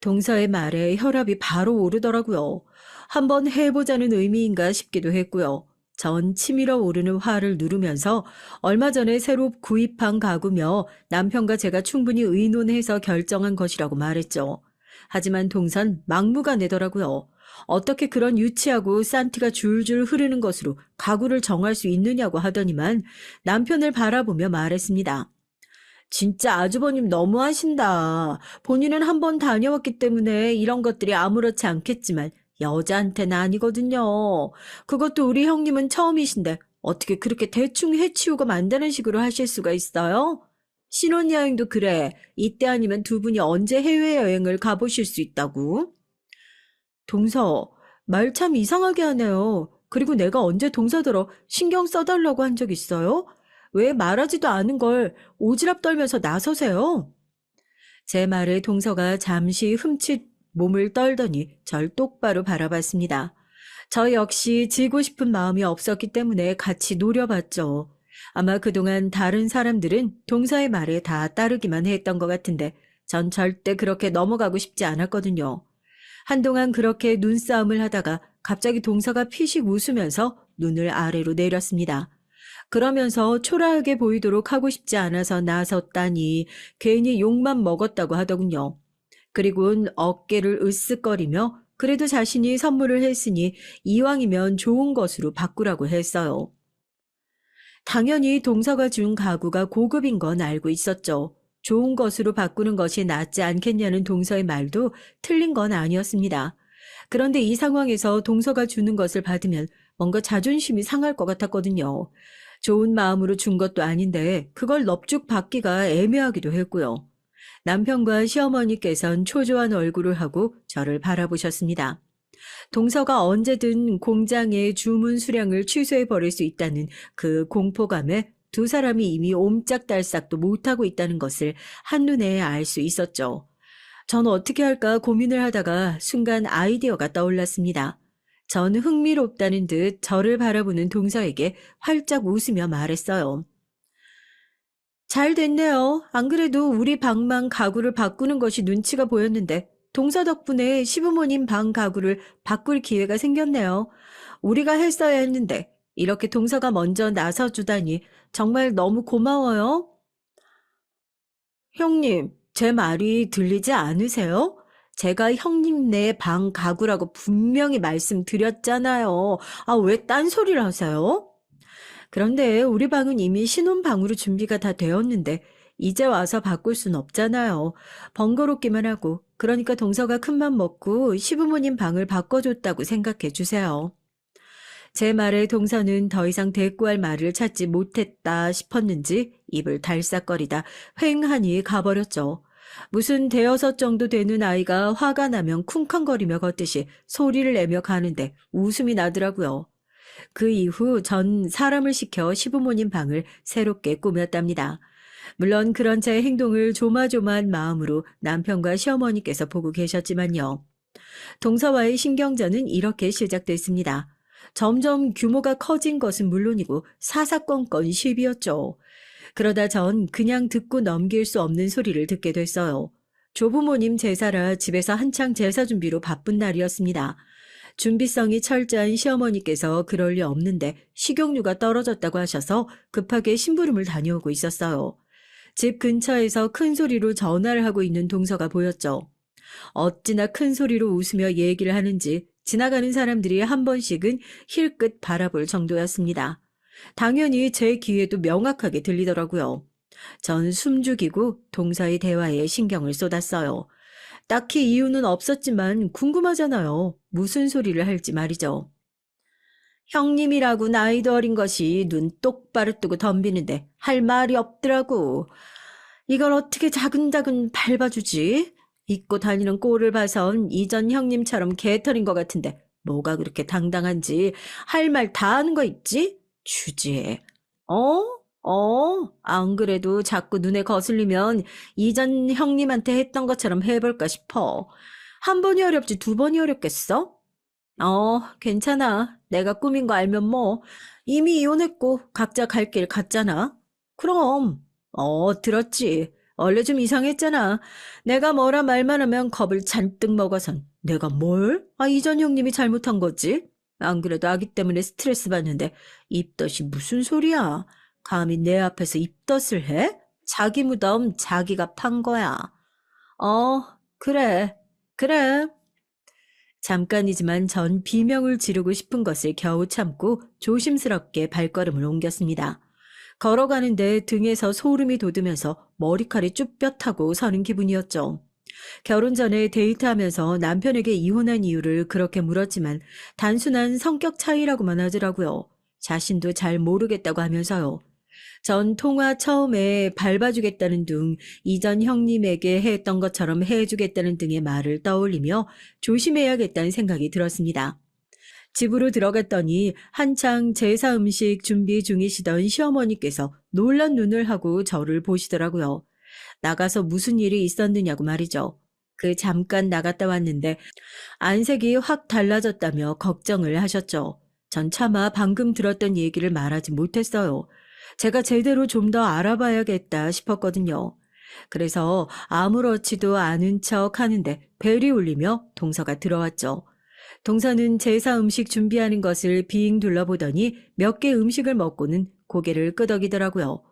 동서의 말에 혈압이 바로 오르더라고요. 한번 해보자는 의미인가 싶기도 했고요. 전 치밀어 오르는 화를 누르면서 얼마 전에 새로 구입한 가구며 남편과 제가 충분히 의논해서 결정한 것이라고 말했죠. 하지만 동선 막무가내더라고요. 어떻게 그런 유치하고 산티가 줄줄 흐르는 것으로 가구를 정할 수 있느냐고 하더니만 남편을 바라보며 말했습니다. 진짜 아주버님 너무하신다. 본인은 한 번 다녀왔기 때문에 이런 것들이 아무렇지 않겠지만 여자한테는 아니거든요. 그것도 우리 형님은 처음이신데 어떻게 그렇게 대충 해치우고 만드는 식으로 하실 수가 있어요? 신혼여행도 그래. 이때 아니면 두 분이 언제 해외여행을 가보실 수 있다고? 동서, 말 참 이상하게 하네요. 그리고 내가 언제 동서더러 신경 써달라고 한 적 있어요? 왜 말하지도 않은 걸 오지랖 떨면서 나서세요? 제 말에 동서가 잠시 흠칫 몸을 떨더니 절 똑바로 바라봤습니다. 저 역시 지고 싶은 마음이 없었기 때문에 같이 노려봤죠. 아마 그동안 다른 사람들은 동서의 말에 다 따르기만 했던 것 같은데 전 절대 그렇게 넘어가고 싶지 않았거든요. 한동안 그렇게 눈싸움을 하다가 갑자기 동서가 피식 웃으면서 눈을 아래로 내렸습니다. 그러면서 초라하게 보이도록 하고 싶지 않아서 나섰다니 괜히 욕만 먹었다고 하더군요. 그리고는 어깨를 으쓱거리며 그래도 자신이 선물을 했으니 이왕이면 좋은 것으로 바꾸라고 했어요. 당연히 동서가 준 가구가 고급인 건 알고 있었죠. 좋은 것으로 바꾸는 것이 낫지 않겠냐는 동서의 말도 틀린 건 아니었습니다. 그런데 이 상황에서 동서가 주는 것을 받으면 뭔가 자존심이 상할 것 같았거든요. 좋은 마음으로 준 것도 아닌데 그걸 넙죽 받기가 애매하기도 했고요. 남편과 시어머니께선 초조한 얼굴을 하고 저를 바라보셨습니다. 동서가 언제든 공장의 주문 수량을 취소해버릴 수 있다는 그 공포감에 두 사람이 이미 옴짝달싹도 못하고 있다는 것을 한눈에 알 수 있었죠. 전 어떻게 할까 고민을 하다가 순간 아이디어가 떠올랐습니다. 전 흥미롭다는 듯 저를 바라보는 동서에게 활짝 웃으며 말했어요. 잘 됐네요. 안 그래도 우리 방만 가구를 바꾸는 것이 눈치가 보였는데 동서 덕분에 시부모님 방 가구를 바꿀 기회가 생겼네요. 우리가 했어야 했는데 이렇게 동서가 먼저 나서주다니 정말 너무 고마워요. 형님, 제 말이 들리지 않으세요? 제가 형님네 방 가구라고 분명히 말씀드렸잖아요. 아, 왜 딴소리를 하세요? 그런데 우리 방은 이미 신혼방으로 준비가 다 되었는데 이제 와서 바꿀 순 없잖아요. 번거롭기만 하고 그러니까 동서가 큰맘 먹고 시부모님 방을 바꿔줬다고 생각해 주세요. 제 말에 동서는 더 이상 대꾸할 말을 찾지 못했다 싶었는지 입을 달싹거리다 휑하니 가버렸죠. 무슨 대여섯 정도 되는 아이가 화가 나면 쿵쾅거리며 걷듯이 소리를 내며 가는데 웃음이 나더라고요. 그 이후 전 사람을 시켜 시부모님 방을 새롭게 꾸몄답니다. 물론 그런 제 행동을 조마조마한 마음으로 남편과 시어머니께서 보고 계셨지만요. 동서와의 신경전은 이렇게 시작됐습니다. 점점 규모가 커진 것은 물론이고 사사건건 시비였죠. 그러다 전 그냥 듣고 넘길 수 없는 소리를 듣게 됐어요. 조부모님 제사라 집에서 한창 제사 준비로 바쁜 날이었습니다. 준비성이 철저한 시어머니께서 그럴 리 없는데 식용유가 떨어졌다고 하셔서 급하게 심부름을 다녀오고 있었어요. 집 근처에서 큰 소리로 전화를 하고 있는 동서가 보였죠. 어찌나 큰 소리로 웃으며 얘기를 하는지 지나가는 사람들이 한 번씩은 힐끗 바라볼 정도였습니다. 당연히 제 귀에도 명확하게 들리더라고요. 전 숨죽이고 동서의 대화에 신경을 쏟았어요. 딱히 이유는 없었지만 궁금하잖아요. 무슨 소리를 할지 말이죠. 형님이라고 나이도 어린 것이 눈 똑바로 뜨고 덤비는데 할 말이 없더라고. 이걸 어떻게 자근자근 밟아주지? 입고 다니는 꼴을 봐선 이전 형님처럼 개털인 것 같은데 뭐가 그렇게 당당한지 할 말 다 하는 거 있지? 주지혜. 어? 안 그래도 자꾸 눈에 거슬리면 이전 형님한테 했던 것처럼 해볼까 싶어. 한 번이 어렵지 두 번이 어렵겠어? 괜찮아. 내가 꾸민 거 알면 뭐. 이미 이혼했고 각자 갈 길 갔잖아. 그럼. 들었지. 원래 좀 이상했잖아. 내가 뭐라 말만 하면 겁을 잔뜩 먹어선. 내가 뭘? 이전 형님이 잘못한 거지? 안 그래도 아기 때문에 스트레스 받는데 입덧이 무슨 소리야? 감히 내 앞에서 입덧을 해? 자기 무덤 자기가 판 거야. 그래. 그래. 잠깐이지만 전 비명을 지르고 싶은 것을 겨우 참고 조심스럽게 발걸음을 옮겼습니다. 걸어가는데 등에서 소름이 돋으면서 머리칼이 쭈뼛하고 서는 기분이었죠. 결혼 전에 데이트하면서 남편에게 이혼한 이유를 그렇게 물었지만 단순한 성격 차이라고만 하더라고요. 자신도 잘 모르겠다고 하면서요. 전 통화 처음에 밟아주겠다는 등 이전 형님에게 했던 것처럼 해주겠다는 등의 말을 떠올리며 조심해야겠다는 생각이 들었습니다. 집으로 들어갔더니 한창 제사 음식 준비 중이시던 시어머니께서 놀란 눈을 하고 저를 보시더라고요. 나가서 무슨 일이 있었느냐고 말이죠. 잠깐 나갔다 왔는데 안색이 확 달라졌다며 걱정을 하셨죠. 전 차마 방금 들었던 얘기를 말하지 못했어요. 제가 제대로 좀 더 알아봐야겠다 싶었거든요. 그래서 아무렇지도 않은 척 하는데 벨이 울리며 동서가 들어왔죠. 동서는 제사 음식 준비하는 것을 빙 둘러보더니 몇 개 음식을 먹고는 고개를 끄덕이더라고요.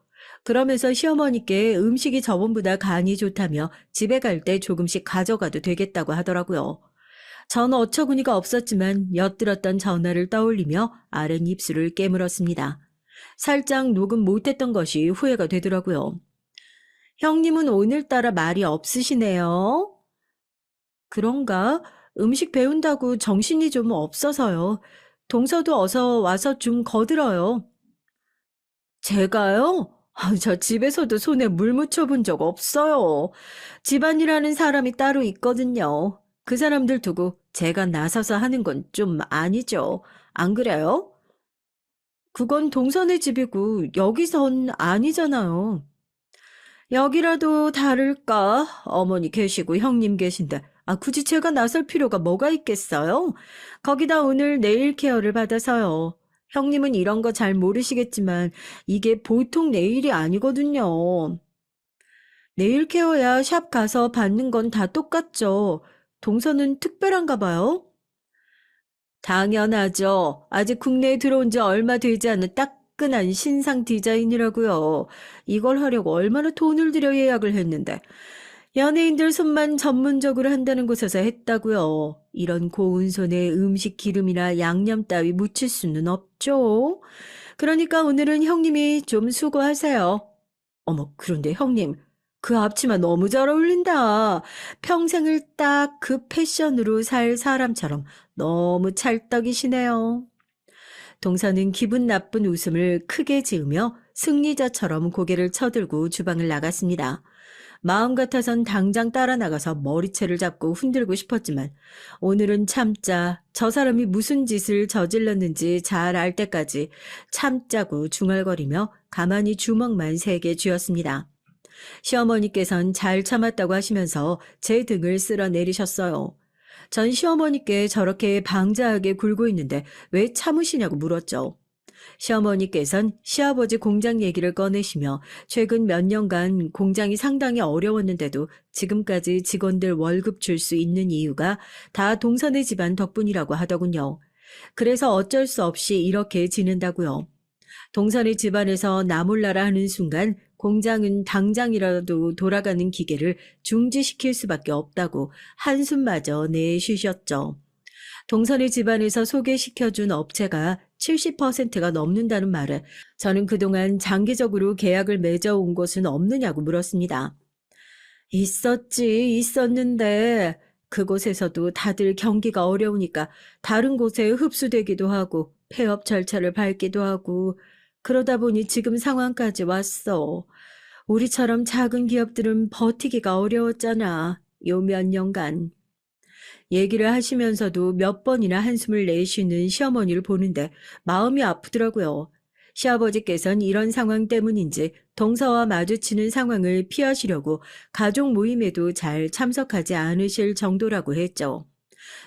그러면서 시어머니께 음식이 저번보다 간이 좋다며 집에 갈 때 조금씩 가져가도 되겠다고 하더라고요. 전 어처구니가 없었지만 엿들었던 전화를 떠올리며 아랫 입술을 깨물었습니다. 살짝 녹음 못했던 것이 후회가 되더라고요. 형님은 오늘따라 말이 없으시네요. 그런가? 음식 배운다고 정신이 좀 없어서요. 동서도 어서 와서 좀 거들어요. 제가요? 저 집에서도 손에 물 묻혀본 적 없어요. 집안일하는 사람이 따로 있거든요. 그 사람들 두고 제가 나서서 하는 건 좀 아니죠. 안 그래요? 그건 동선의 집이고 여기선 아니잖아요. 여기라도 다를까? 어머니 계시고 형님 계신데 굳이 제가 나설 필요가 뭐가 있겠어요? 거기다 오늘 네일 케어를 받아서요. 형님은 이런 거 잘 모르시겠지만 이게 보통 네일이 아니거든요. 네일 케어야 샵 가서 받는 건 다 똑같죠. 동서는 특별한가 봐요? 당연하죠. 아직 국내에 들어온 지 얼마 되지 않은 따끈한 신상 디자인이라고요. 이걸 하려고 얼마나 돈을 들여 예약을 했는데. 연예인들 손만 전문적으로 한다는 곳에서 했다고요. 이런 고운 손에 음식 기름이나 양념 따위 묻힐 수는 없죠. 그러니까 오늘은 형님이 좀 수고하세요. 어머, 그런데 형님, 그 앞치마 너무 잘 어울린다. 평생을 딱 그 패션으로 살 사람처럼 너무 찰떡이시네요. 동서는 기분 나쁜 웃음을 크게 지으며 승리자처럼 고개를 쳐들고 주방을 나갔습니다. 마음 같아선 당장 따라 나가서 머리채를 잡고 흔들고 싶었지만 오늘은 참자 저 사람이 무슨 짓을 저질렀는지 잘 알 때까지 참자고 중얼거리며 가만히 주먹만 3개 쥐었습니다. 시어머니께선 잘 참았다고 하시면서 제 등을 쓸어 내리셨어요. 전 시어머니께 저렇게 방자하게 굴고 있는데 왜 참으시냐고 물었죠. 시어머니께선 시아버지 공장 얘기를 꺼내시며 최근 몇 년간 공장이 상당히 어려웠는데도 지금까지 직원들 월급 줄 수 있는 이유가 다 동선의 집안 덕분이라고 하더군요. 그래서 어쩔 수 없이 이렇게 지낸다고요. 동선의 집안에서 나몰라라 하는 순간 공장은 당장이라도 돌아가는 기계를 중지시킬 수밖에 없다고 한숨마저 내쉬셨죠. 동선의 집안에서 소개시켜준 업체가 70%가 넘는다는 말에 저는 그동안 장기적으로 계약을 맺어온 곳은 없느냐고 물었습니다. 있었는데 그곳에서도 다들 경기가 어려우니까 다른 곳에 흡수되기도 하고 폐업 절차를 밟기도 하고 그러다 보니 지금 상황까지 왔어. 우리처럼 작은 기업들은 버티기가 어려웠잖아. 요 몇 년간. 얘기를 하시면서도 몇 번이나 한숨을 내쉬는 시어머니를 보는데 마음이 아프더라고요. 시아버지께서는 이런 상황 때문인지 동서와 마주치는 상황을 피하시려고 가족 모임에도 잘 참석하지 않으실 정도라고 했죠.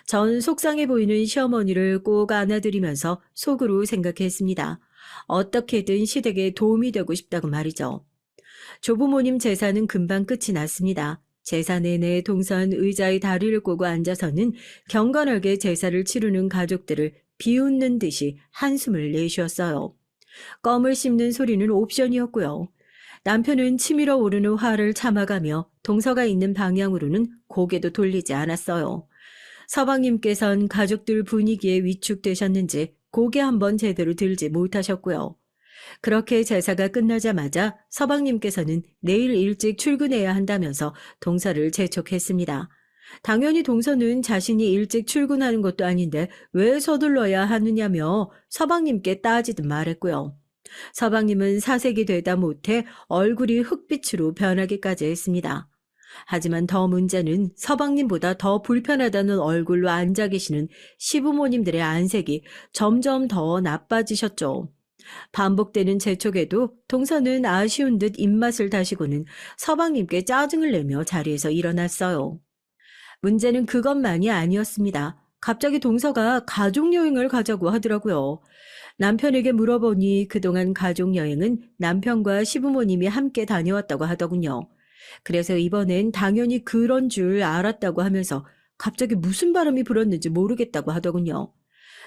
전 속상해 보이는 시어머니를 꼭 안아드리면서 속으로 생각했습니다. 어떻게든 시댁에 도움이 되고 싶다고 말이죠. 조부모님 제사는 금방 끝이 났습니다. 제사 내내 동선 의자의 다리를 꼬고 앉아서는 경건하게 제사를 치르는 가족들을 비웃는 듯이 한숨을 내쉬었어요. 껌을 씹는 소리는 옵션이었고요. 남편은 치밀어 오르는 화를 참아가며 동서가 있는 방향으로는 고개도 돌리지 않았어요. 서방님께선 가족들 분위기에 위축되셨는지 고개 한번 제대로 들지 못하셨고요. 그렇게 제사가 끝나자마자 서방님께서는 내일 일찍 출근해야 한다면서 동서를 재촉했습니다. 당연히 동서는 자신이 일찍 출근하는 것도 아닌데 왜 서둘러야 하느냐며 서방님께 따지듯 말했고요. 서방님은 사색이 되다 못해 얼굴이 흑빛으로 변하기까지 했습니다. 하지만 더 문제는 서방님보다 더 불편하다는 얼굴로 앉아 계시는 시부모님들의 안색이 점점 더 나빠지셨죠. 반복되는 재촉에도 동서는 아쉬운 듯 입맛을 다시고는 서방님께 짜증을 내며 자리에서 일어났어요. 문제는 그것만이 아니었습니다. 갑자기 동서가 가족여행을 가자고 하더라고요. 남편에게 물어보니 그동안 가족여행은 남편과 시부모님이 함께 다녀왔다고 하더군요. 그래서 이번엔 당연히 그런 줄 알았다고 하면서 갑자기 무슨 바람이 불었는지 모르겠다고 하더군요.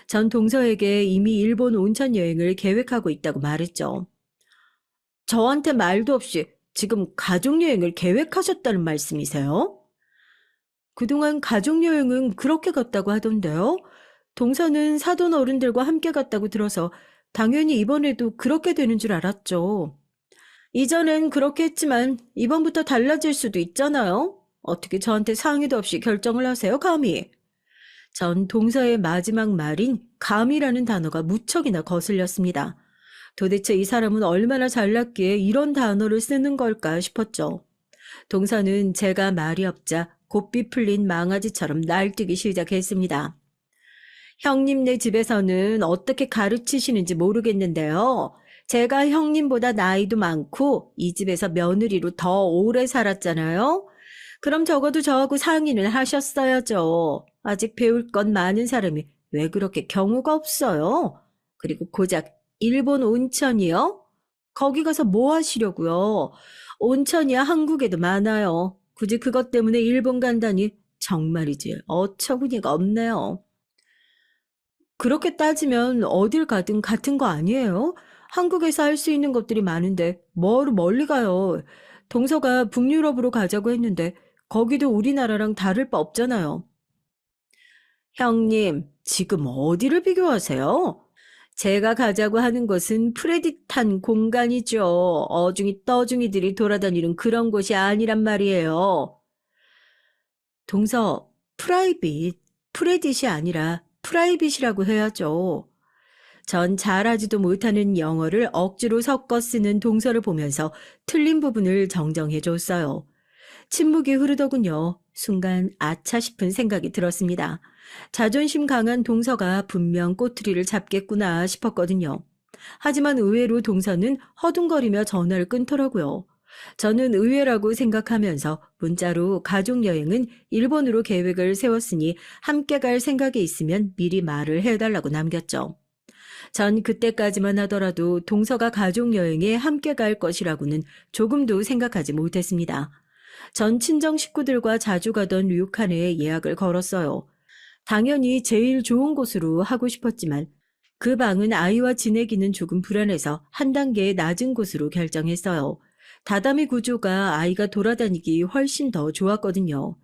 전 동서에게 이미 일본 온천 여행을 계획하고 있다고 말했죠. 저한테 말도 없이 지금 가족여행을 계획하셨다는 말씀이세요? 그동안 가족여행은 그렇게 갔다고 하던데요. 동서는 사돈 어른들과 함께 갔다고 들어서 당연히 이번에도 그렇게 되는 줄 알았죠. 이전엔 그렇게 했지만 이번부터 달라질 수도 있잖아요. 어떻게 저한테 상의도 없이 결정을 하세요, 감히? 전 동서의 마지막 말인 감이라는 단어가 무척이나 거슬렸습니다. 도대체 이 사람은 얼마나 잘났기에 이런 단어를 쓰는 걸까 싶었죠. 동서는 제가 말이 없자 곱비 풀린 망아지처럼 날뛰기 시작했습니다. 형님네 집에서는 어떻게 가르치시는지 모르겠는데요. 제가 형님보다 나이도 많고 이 집에서 며느리로 더 오래 살았잖아요. 그럼 적어도 저하고 상의는 하셨어야죠. 아직 배울 건 많은 사람이 왜 그렇게 경우가 없어요? 그리고 고작 일본 온천이요? 거기 가서 뭐 하시려고요? 온천이야 한국에도 많아요. 굳이 그것 때문에 일본 간다니 정말이지 어처구니가 없네요. 그렇게 따지면 어딜 가든 같은 거 아니에요? 한국에서 할 수 있는 것들이 많은데 뭐로 멀리 가요? 동서가 북유럽으로 가자고 했는데 거기도 우리나라랑 다를 바 없잖아요. 형님, 지금 어디를 비교하세요? 제가 가자고 하는 곳은 프레딧한 공간이죠. 어중이 떠중이들이 돌아다니는 그런 곳이 아니란 말이에요. 동서, 프레딧이 아니라 프라이빗이라고 해야죠. 전 잘하지도 못하는 영어를 억지로 섞어 쓰는 동서를 보면서 틀린 부분을 정정해 줬어요. 침묵이 흐르더군요. 순간 아차 싶은 생각이 들었습니다. 자존심 강한 동서가 분명 꼬투리를 잡겠구나 싶었거든요. 하지만 의외로 동서는 허둥거리며 전화를 끊더라고요. 저는 의외라고 생각하면서 문자로 가족여행은 일본으로 계획을 세웠으니 함께 갈 생각이 있으면 미리 말을 해달라고 남겼죠. 전 그때까지만 하더라도 동서가 가족여행에 함께 갈 것이라고는 조금도 생각하지 못했습니다. 전 친정 식구들과 자주 가던 료칸에 예약을 걸었어요. 당연히 제일 좋은 곳으로 하고 싶었지만 그 방은 아이와 지내기는 조금 불안해서 한 단계 낮은 곳으로 결정했어요. 다다미 구조가 아이가 돌아다니기 훨씬 더 좋았거든요.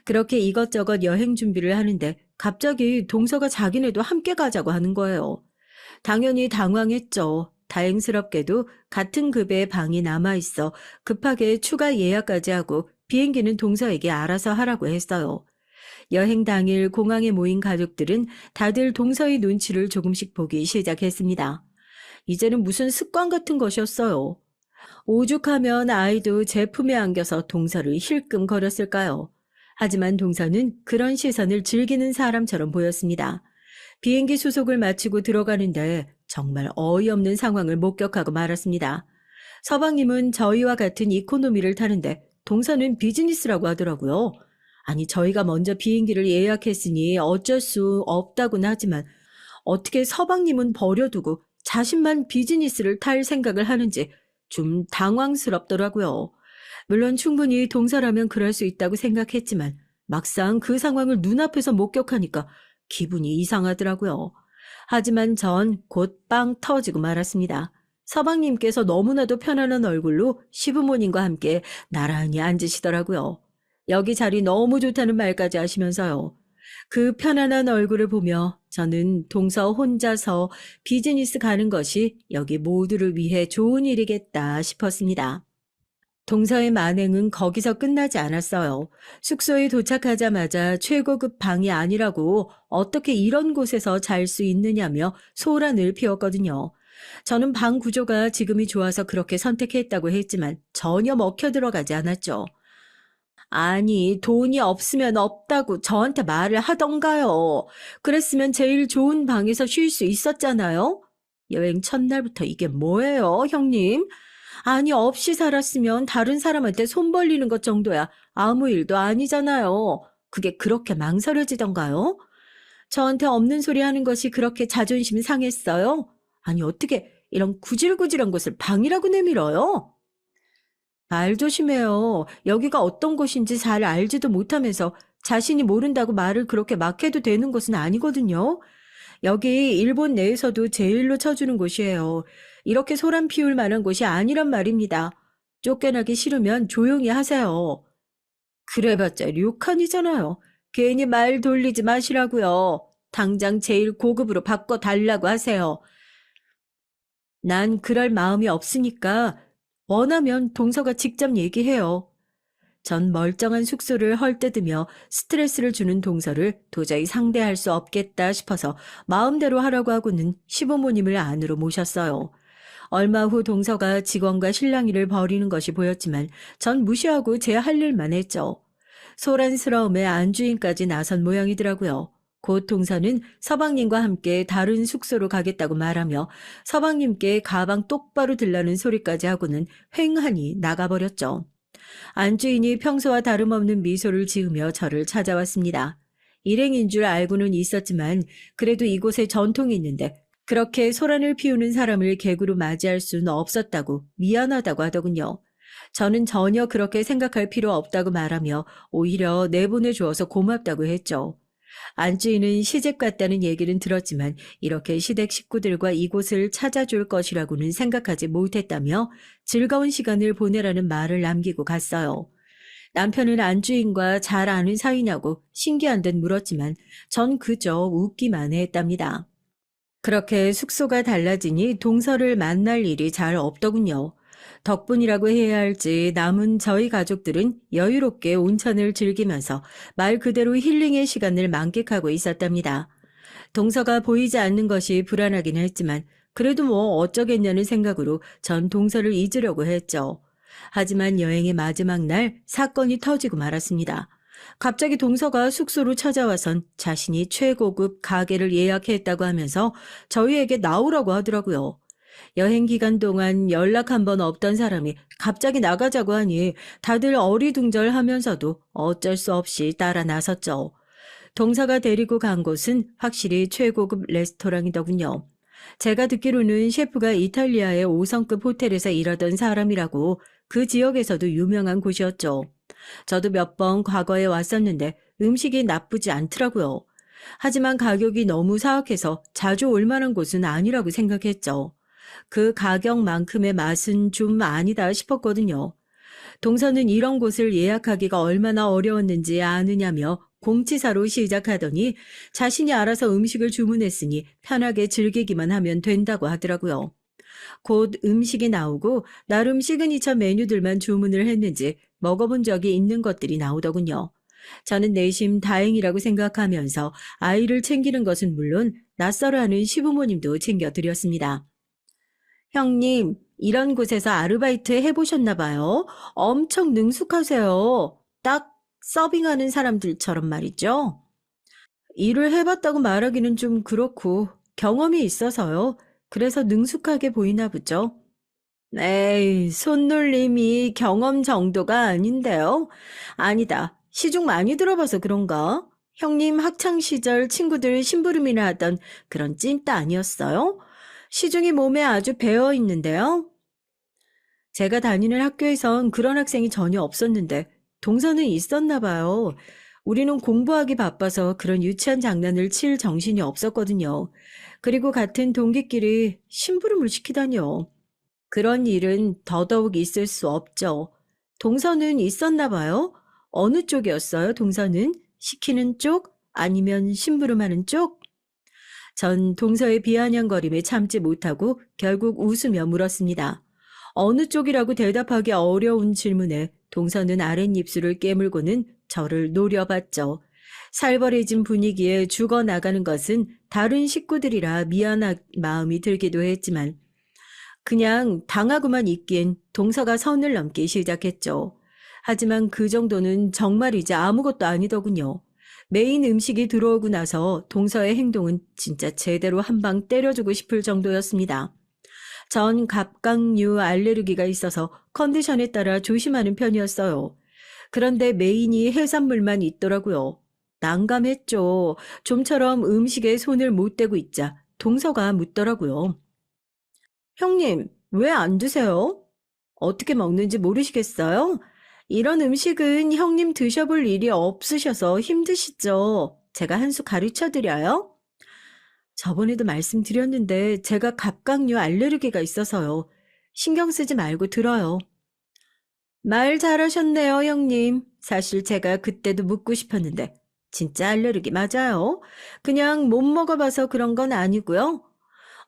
그렇게 이것저것 여행 준비를 하는데 갑자기 동서가 자기네도 함께 가자고 하는 거예요. 당연히 당황했죠. 다행스럽게도 같은 급의 방이 남아있어 급하게 추가 예약까지 하고 비행기는 동서에게 알아서 하라고 했어요. 여행 당일 공항에 모인 가족들은 다들 동서의 눈치를 조금씩 보기 시작했습니다. 이제는 무슨 습관 같은 것이었어요. 오죽하면 아이도 제 품에 안겨서 동서를 힐끔거렸을까요? 하지만 동서는 그런 시선을 즐기는 사람처럼 보였습니다. 비행기 수속을 마치고 들어가는데 정말 어이없는 상황을 목격하고 말았습니다. 서방님은 저희와 같은 이코노미를 타는데 동서는 비즈니스라고 하더라고요. 아니 저희가 먼저 비행기를 예약했으니 어쩔 수 없다고는 하지만 어떻게 서방님은 버려두고 자신만 비즈니스를 탈 생각을 하는지 좀 당황스럽더라고요. 물론 충분히 동서라면 그럴 수 있다고 생각했지만 막상 그 상황을 눈앞에서 목격하니까 기분이 이상하더라고요. 하지만 전 곧 빵 터지고 말았습니다. 서방님께서 너무나도 편안한 얼굴로 시부모님과 함께 나란히 앉으시더라고요. 여기 자리 너무 좋다는 말까지 하시면서요. 그 편안한 얼굴을 보며 저는 동서 혼자서 비즈니스 가는 것이 여기 모두를 위해 좋은 일이겠다 싶었습니다. 동서의 만행은 거기서 끝나지 않았어요. 숙소에 도착하자마자 최고급 방이 아니라고 어떻게 이런 곳에서 잘 수 있느냐며 소란을 피웠거든요. 저는 방 구조가 지금이 좋아서 그렇게 선택했다고 했지만 전혀 먹혀 들어가지 않았죠. 아니, 돈이 없으면 없다고 저한테 말을 하던가요. 그랬으면 제일 좋은 방에서 쉴 수 있었잖아요. 여행 첫날부터 이게 뭐예요, 형님? 아니, 없이 살았으면 다른 사람한테 손 벌리는 것 정도야 아무 일도 아니잖아요. 그게 그렇게 망설여지던가요? 저한테 없는 소리 하는 것이 그렇게 자존심 상했어요? 아니, 어떻게 이런 구질구질한 곳을 방이라고 내밀어요? 말 조심해요. 여기가 어떤 곳인지 잘 알지도 못하면서 자신이 모른다고 말을 그렇게 막 해도 되는 곳은 아니거든요. 여기 일본 내에서도 제일로 쳐주는 곳이에요. 이렇게 소란 피울 만한 곳이 아니란 말입니다. 쫓겨나기 싫으면 조용히 하세요. 그래봤자 료칸이잖아요. 괜히 말 돌리지 마시라고요. 당장 제일 고급으로 바꿔달라고 하세요. 난 그럴 마음이 없으니까 원하면 동서가 직접 얘기해요. 전 멀쩡한 숙소를 헐뜯으며 스트레스를 주는 동서를 도저히 상대할 수 없겠다 싶어서 마음대로 하라고 하고는 시부모님을 안으로 모셨어요. 얼마 후 동서가 직원과 실랑이를 벌이는 것이 보였지만 전 무시하고 제 할 일만 했죠. 소란스러움에 안주인까지 나선 모양이더라고요. 곧 동서는 서방님과 함께 다른 숙소로 가겠다고 말하며 서방님께 가방 똑바로 들라는 소리까지 하고는 횡하니 나가버렸죠. 안주인이 평소와 다름없는 미소를 지으며 저를 찾아왔습니다. 일행인 줄 알고는 있었지만 그래도 이곳에 전통이 있는데 그렇게 소란을 피우는 사람을 개구로 맞이할 수는 없었다고 미안하다고 하더군요. 저는 전혀 그렇게 생각할 필요 없다고 말하며 오히려 내보내주어서 고맙다고 했죠. 안주인은 시집 갔다는 얘기는 들었지만 이렇게 시댁 식구들과 이곳을 찾아줄 것이라고는 생각하지 못했다며 즐거운 시간을 보내라는 말을 남기고 갔어요. 남편은 안주인과 잘 아는 사이냐고 신기한 듯 물었지만 전 그저 웃기만 했답니다. 그렇게 숙소가 달라지니 동서를 만날 일이 잘 없더군요. 덕분이라고 해야 할지 남은 저희 가족들은 여유롭게 온천을 즐기면서 말 그대로 힐링의 시간을 만끽하고 있었답니다. 동서가 보이지 않는 것이 불안하긴 했지만 그래도 뭐 어쩌겠냐는 생각으로 전 동서를 잊으려고 했죠. 하지만 여행의 마지막 날 사건이 터지고 말았습니다. 갑자기 동서가 숙소로 찾아와선 자신이 최고급 가게를 예약했다고 하면서 저희에게 나오라고 하더라고요. 여행 기간 동안 연락 한 번 없던 사람이 갑자기 나가자고 하니 다들 어리둥절하면서도 어쩔 수 없이 따라 나섰죠. 동서가 데리고 간 곳은 확실히 최고급 레스토랑이더군요. 제가 듣기로는 셰프가 이탈리아의 5성급 호텔에서 일하던 사람이라고 그 지역에서도 유명한 곳이었죠. 저도 몇 번 과거에 왔었는데 음식이 나쁘지 않더라고요. 하지만 가격이 너무 사악해서 자주 올 만한 곳은 아니라고 생각했죠. 그 가격만큼의 맛은 좀 아니다 싶었거든요. 동서는 이런 곳을 예약하기가 얼마나 어려웠는지 아느냐며 공치사로 시작하더니 자신이 알아서 음식을 주문했으니 편하게 즐기기만 하면 된다고 하더라고요. 곧 음식이 나오고 나름 시그니처 메뉴들만 주문을 했는지 먹어본 적이 있는 것들이 나오더군요. 저는 내심 다행이라고 생각하면서 아이를 챙기는 것은 물론 낯설어하는 시부모님도 챙겨드렸습니다. 형님, 이런 곳에서 아르바이트 해보셨나 봐요. 엄청 능숙하세요. 딱 서빙하는 사람들처럼 말이죠. 일을 해봤다고 말하기는 좀 그렇고 경험이 있어서요. 그래서 능숙하게 보이나 보죠. 에이, 손놀림이 경험 정도가 아닌데요. 아니다. 시중 많이 들어봐서 그런가? 형님 학창시절 친구들 심부름이나 하던 그런 찐따 아니었어요? 시중이 몸에 아주 배어 있는데요. 제가 다니는 학교에선 그런 학생이 전혀 없었는데 동서는 있었나 봐요. 우리는 공부하기 바빠서 그런 유치한 장난을 칠 정신이 없었거든요. 그리고 같은 동기끼리 심부름을 시키다니요. 그런 일은 더더욱 있을 수 없죠. 동서는 있었나 봐요. 어느 쪽이었어요, 동서는? 시키는 쪽? 아니면 심부름하는 쪽? 전 동서의 비아냥거림에 참지 못하고 결국 웃으며 물었습니다. 어느 쪽이라고 대답하기 어려운 질문에 동서는 아랫입술을 깨물고는 저를 노려봤죠. 살벌해진 분위기에 죽어나가는 것은 다른 식구들이라 미안한 마음이 들기도 했지만 그냥 당하고만 있기엔 동서가 선을 넘기 시작했죠. 하지만 그 정도는 정말 이제 아무것도 아니더군요. 메인 음식이 들어오고 나서 동서의 행동은 진짜 제대로 한 방 때려주고 싶을 정도였습니다. 전 갑각류 알레르기가 있어서 컨디션에 따라 조심하는 편이었어요. 그런데 메인이 해산물만 있더라고요. 난감했죠. 좀처럼 음식에 손을 못 대고 있자 동서가 묻더라고요. 형님, 왜 안 드세요? 어떻게 먹는지 모르시겠어요? 이런 음식은 형님 드셔볼 일이 없으셔서 힘드시죠? 제가 한 수 가르쳐 드려요? 저번에도 말씀드렸는데 제가 갑각류 알레르기가 있어서요. 신경 쓰지 말고 들어요. 말 잘하셨네요, 형님. 사실 제가 그때도 묻고 싶었는데 진짜 알레르기 맞아요? 그냥 못 먹어봐서 그런 건 아니고요.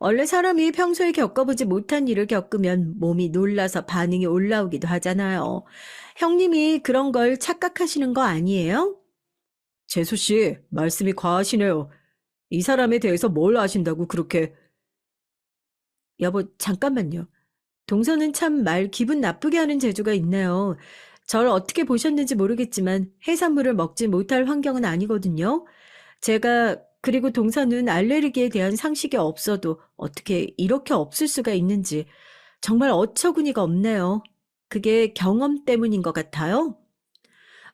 원래 사람이 평소에 겪어보지 못한 일을 겪으면 몸이 놀라서 반응이 올라오기도 하잖아요. 형님이 그런 걸 착각하시는 거 아니에요? 재수 씨, 말씀이 과하시네요. 이 사람에 대해서 뭘 아신다고 그렇게... 여보, 잠깐만요. 동서는 참 말 기분 나쁘게 하는 재주가 있네요. 절 어떻게 보셨는지 모르겠지만 해산물을 먹지 못할 환경은 아니거든요. 그리고 동서는 알레르기에 대한 상식이 없어도 어떻게 이렇게 없을 수가 있는지 정말 어처구니가 없네요. 그게 경험 때문인 것 같아요.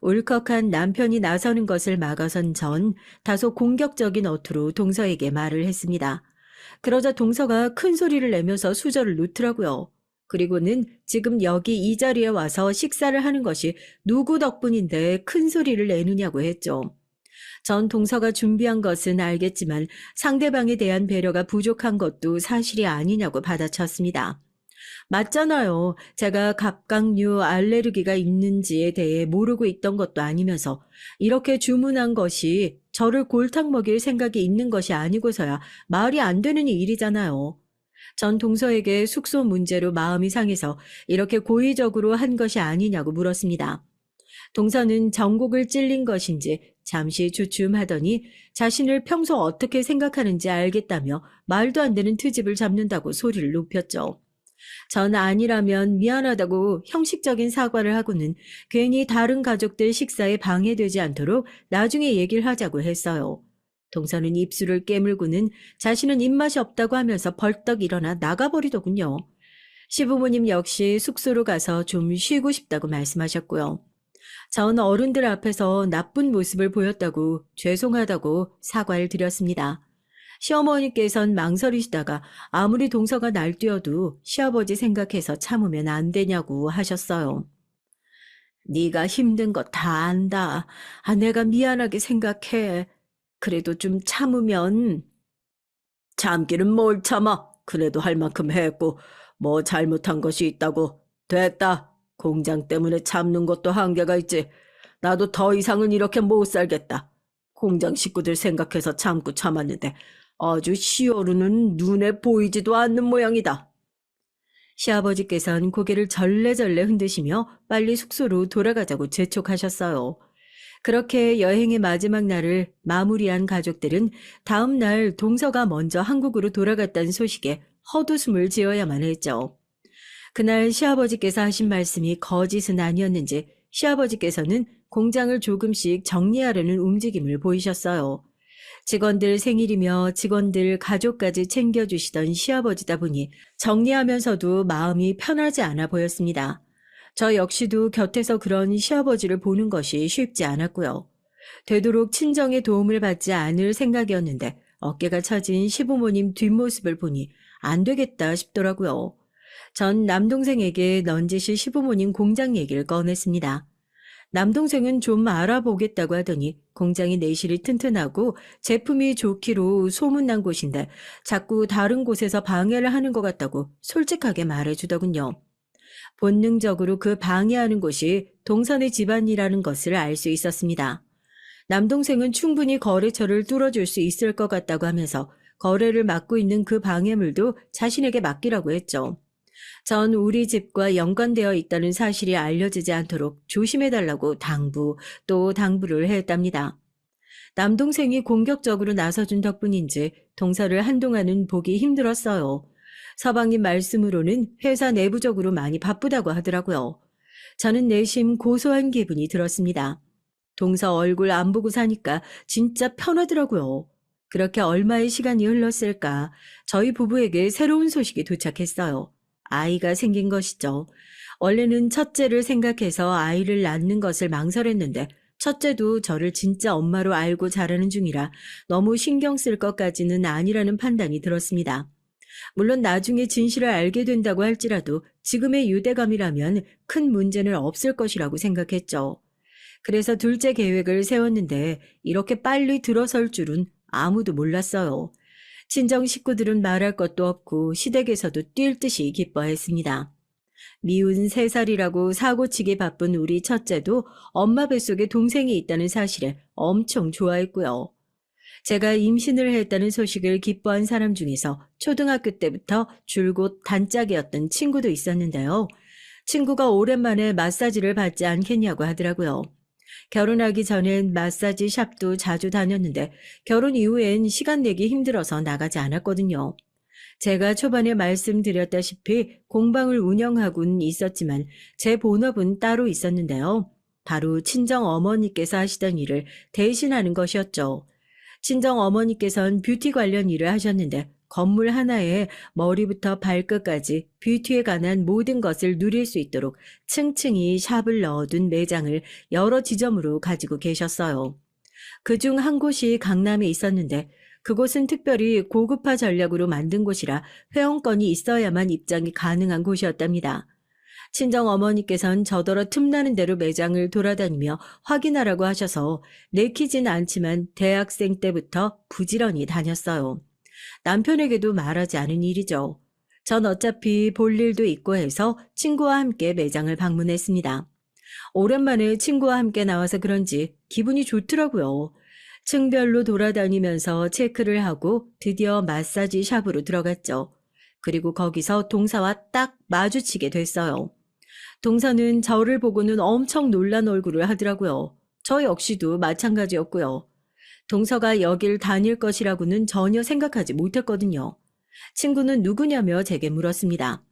울컥한 남편이 나서는 것을 막아선 전 다소 공격적인 어투로 동서에게 말을 했습니다. 그러자 동서가 큰 소리를 내면서 수저를 놓더라고요. 그리고는 지금 여기 이 자리에 와서 식사를 하는 것이 누구 덕분인데 큰 소리를 내느냐고 했죠. 전 동서가 준비한 것은 알겠지만 상대방에 대한 배려가 부족한 것도 사실이 아니냐고 받아쳤습니다. 맞잖아요. 제가 갑각류 알레르기가 있는지에 대해 모르고 있던 것도 아니면서 이렇게 주문한 것이 저를 골탕 먹일 생각이 있는 것이 아니고서야 말이 안 되는 일이잖아요. 전 동서에게 숙소 문제로 마음이 상해서 이렇게 고의적으로 한 것이 아니냐고 물었습니다. 동서는 전곡을 찔린 것인지 잠시 주춤하더니 자신을 평소 어떻게 생각하는지 알겠다며 말도 안 되는 트집을 잡는다고 소리를 높였죠. 전 아니라면 미안하다고 형식적인 사과를 하고는 괜히 다른 가족들 식사에 방해되지 않도록 나중에 얘기를 하자고 했어요. 동서는 입술을 깨물고는 자신은 입맛이 없다고 하면서 벌떡 일어나 나가버리더군요. 시부모님 역시 숙소로 가서 좀 쉬고 싶다고 말씀하셨고요. 전 어른들 앞에서 나쁜 모습을 보였다고 죄송하다고 사과를 드렸습니다. 시어머니께선 망설이시다가 아무리 동서가 날뛰어도 시아버지 생각해서 참으면 안 되냐고 하셨어요. 네가 힘든 거 다 안다. 내가 미안하게 생각해. 그래도 좀 참으면. 참기는 뭘 참아. 그래도 할 만큼 했고 뭐 잘못한 것이 있다고. 됐다. 공장 때문에 참는 것도 한계가 있지. 나도 더 이상은 이렇게 못 살겠다. 공장 식구들 생각해서 참고 참았는데 아주 시어루는 눈에 보이지도 않는 모양이다. 시아버지께서는 고개를 절레절레 흔드시며 빨리 숙소로 돌아가자고 재촉하셨어요. 그렇게 여행의 마지막 날을 마무리한 가족들은 다음 날 동서가 먼저 한국으로 돌아갔다는 소식에 헛웃음을 지어야만 했죠. 그날 시아버지께서 하신 말씀이 거짓은 아니었는지 시아버지께서는 공장을 조금씩 정리하려는 움직임을 보이셨어요. 직원들 생일이며 직원들 가족까지 챙겨주시던 시아버지다 보니 정리하면서도 마음이 편하지 않아 보였습니다. 저 역시도 곁에서 그런 시아버지를 보는 것이 쉽지 않았고요. 되도록 친정의 도움을 받지 않을 생각이었는데 어깨가 처진 시부모님 뒷모습을 보니 안 되겠다 싶더라고요. 전 남동생에게 넌지시 시부모님 공장 얘기를 꺼냈습니다. 남동생은 좀 알아보겠다고 하더니 공장이 내실이 튼튼하고 제품이 좋기로 소문난 곳인데 자꾸 다른 곳에서 방해를 하는 것 같다고 솔직하게 말해주더군요. 본능적으로 그 방해하는 곳이 동선의 집안이라는 것을 알 수 있었습니다. 남동생은 충분히 거래처를 뚫어줄 수 있을 것 같다고 하면서 거래를 맡고 있는 그 방해물도 자신에게 맡기라고 했죠. 전 우리 집과 연관되어 있다는 사실이 알려지지 않도록 조심해달라고 당부 또 당부를 했답니다. 남동생이 공격적으로 나서준 덕분인지 동서를 한동안은 보기 힘들었어요. 서방님 말씀으로는 회사 내부적으로 많이 바쁘다고 하더라고요. 저는 내심 고소한 기분이 들었습니다. 동서 얼굴 안 보고 사니까 진짜 편하더라고요. 그렇게 얼마의 시간이 흘렀을까 저희 부부에게 새로운 소식이 도착했어요. 아이가 생긴 것이죠. 원래는 첫째를 생각해서 아이를 낳는 것을 망설였는데 첫째도 저를 진짜 엄마로 알고 자라는 중이라 너무 신경 쓸 것까지는 아니라는 판단이 들었습니다. 물론 나중에 진실을 알게 된다고 할지라도 지금의 유대감이라면 큰 문제는 없을 것이라고 생각했죠. 그래서 둘째 계획을 세웠는데 이렇게 빨리 들어설 줄은 아무도 몰랐어요. 친정 식구들은 말할 것도 없고 시댁에서도 뛸 듯이 기뻐했습니다. 미운 3살이라고 사고치기 바쁜 우리 첫째도 엄마 뱃속에 동생이 있다는 사실에 엄청 좋아했고요. 제가 임신을 했다는 소식을 기뻐한 사람 중에서 초등학교 때부터 줄곧 단짝이었던 친구도 있었는데요. 친구가 오랜만에 마사지를 받지 않겠냐고 하더라고요. 결혼하기 전엔 마사지 샵도 자주 다녔는데 결혼 이후엔 시간 내기 힘들어서 나가지 않았거든요. 제가 초반에 말씀드렸다시피 공방을 운영하고는 있었지만 제 본업은 따로 있었는데요. 바로 친정 어머니께서 하시던 일을 대신하는 것이었죠. 친정 어머니께선 뷰티 관련 일을 하셨는데 건물 하나에 머리부터 발끝까지 뷰티에 관한 모든 것을 누릴 수 있도록 층층이 샵을 넣어둔 매장을 여러 지점으로 가지고 계셨어요. 그중 한 곳이 강남에 있었는데 그곳은 특별히 고급화 전략으로 만든 곳이라 회원권이 있어야만 입장이 가능한 곳이었답니다. 친정 어머니께선 저더러 틈나는 대로 매장을 돌아다니며 확인하라고 하셔서 내키진 않지만 대학생 때부터 부지런히 다녔어요. 남편에게도 말하지 않은 일이죠. 전 어차피 볼 일도 있고 해서 친구와 함께 매장을 방문했습니다. 오랜만에 친구와 함께 나와서 그런지 기분이 좋더라고요. 층별로 돌아다니면서 체크를 하고 드디어 마사지 샵으로 들어갔죠. 그리고 거기서 동서와 딱 마주치게 됐어요. 동서는 저를 보고는 엄청 놀란 얼굴을 하더라고요. 저 역시도 마찬가지였고요. 동서가 여길 다닐 것이라고는 전혀 생각하지 못했거든요. 친구는 누구냐며 제게 물었습니다.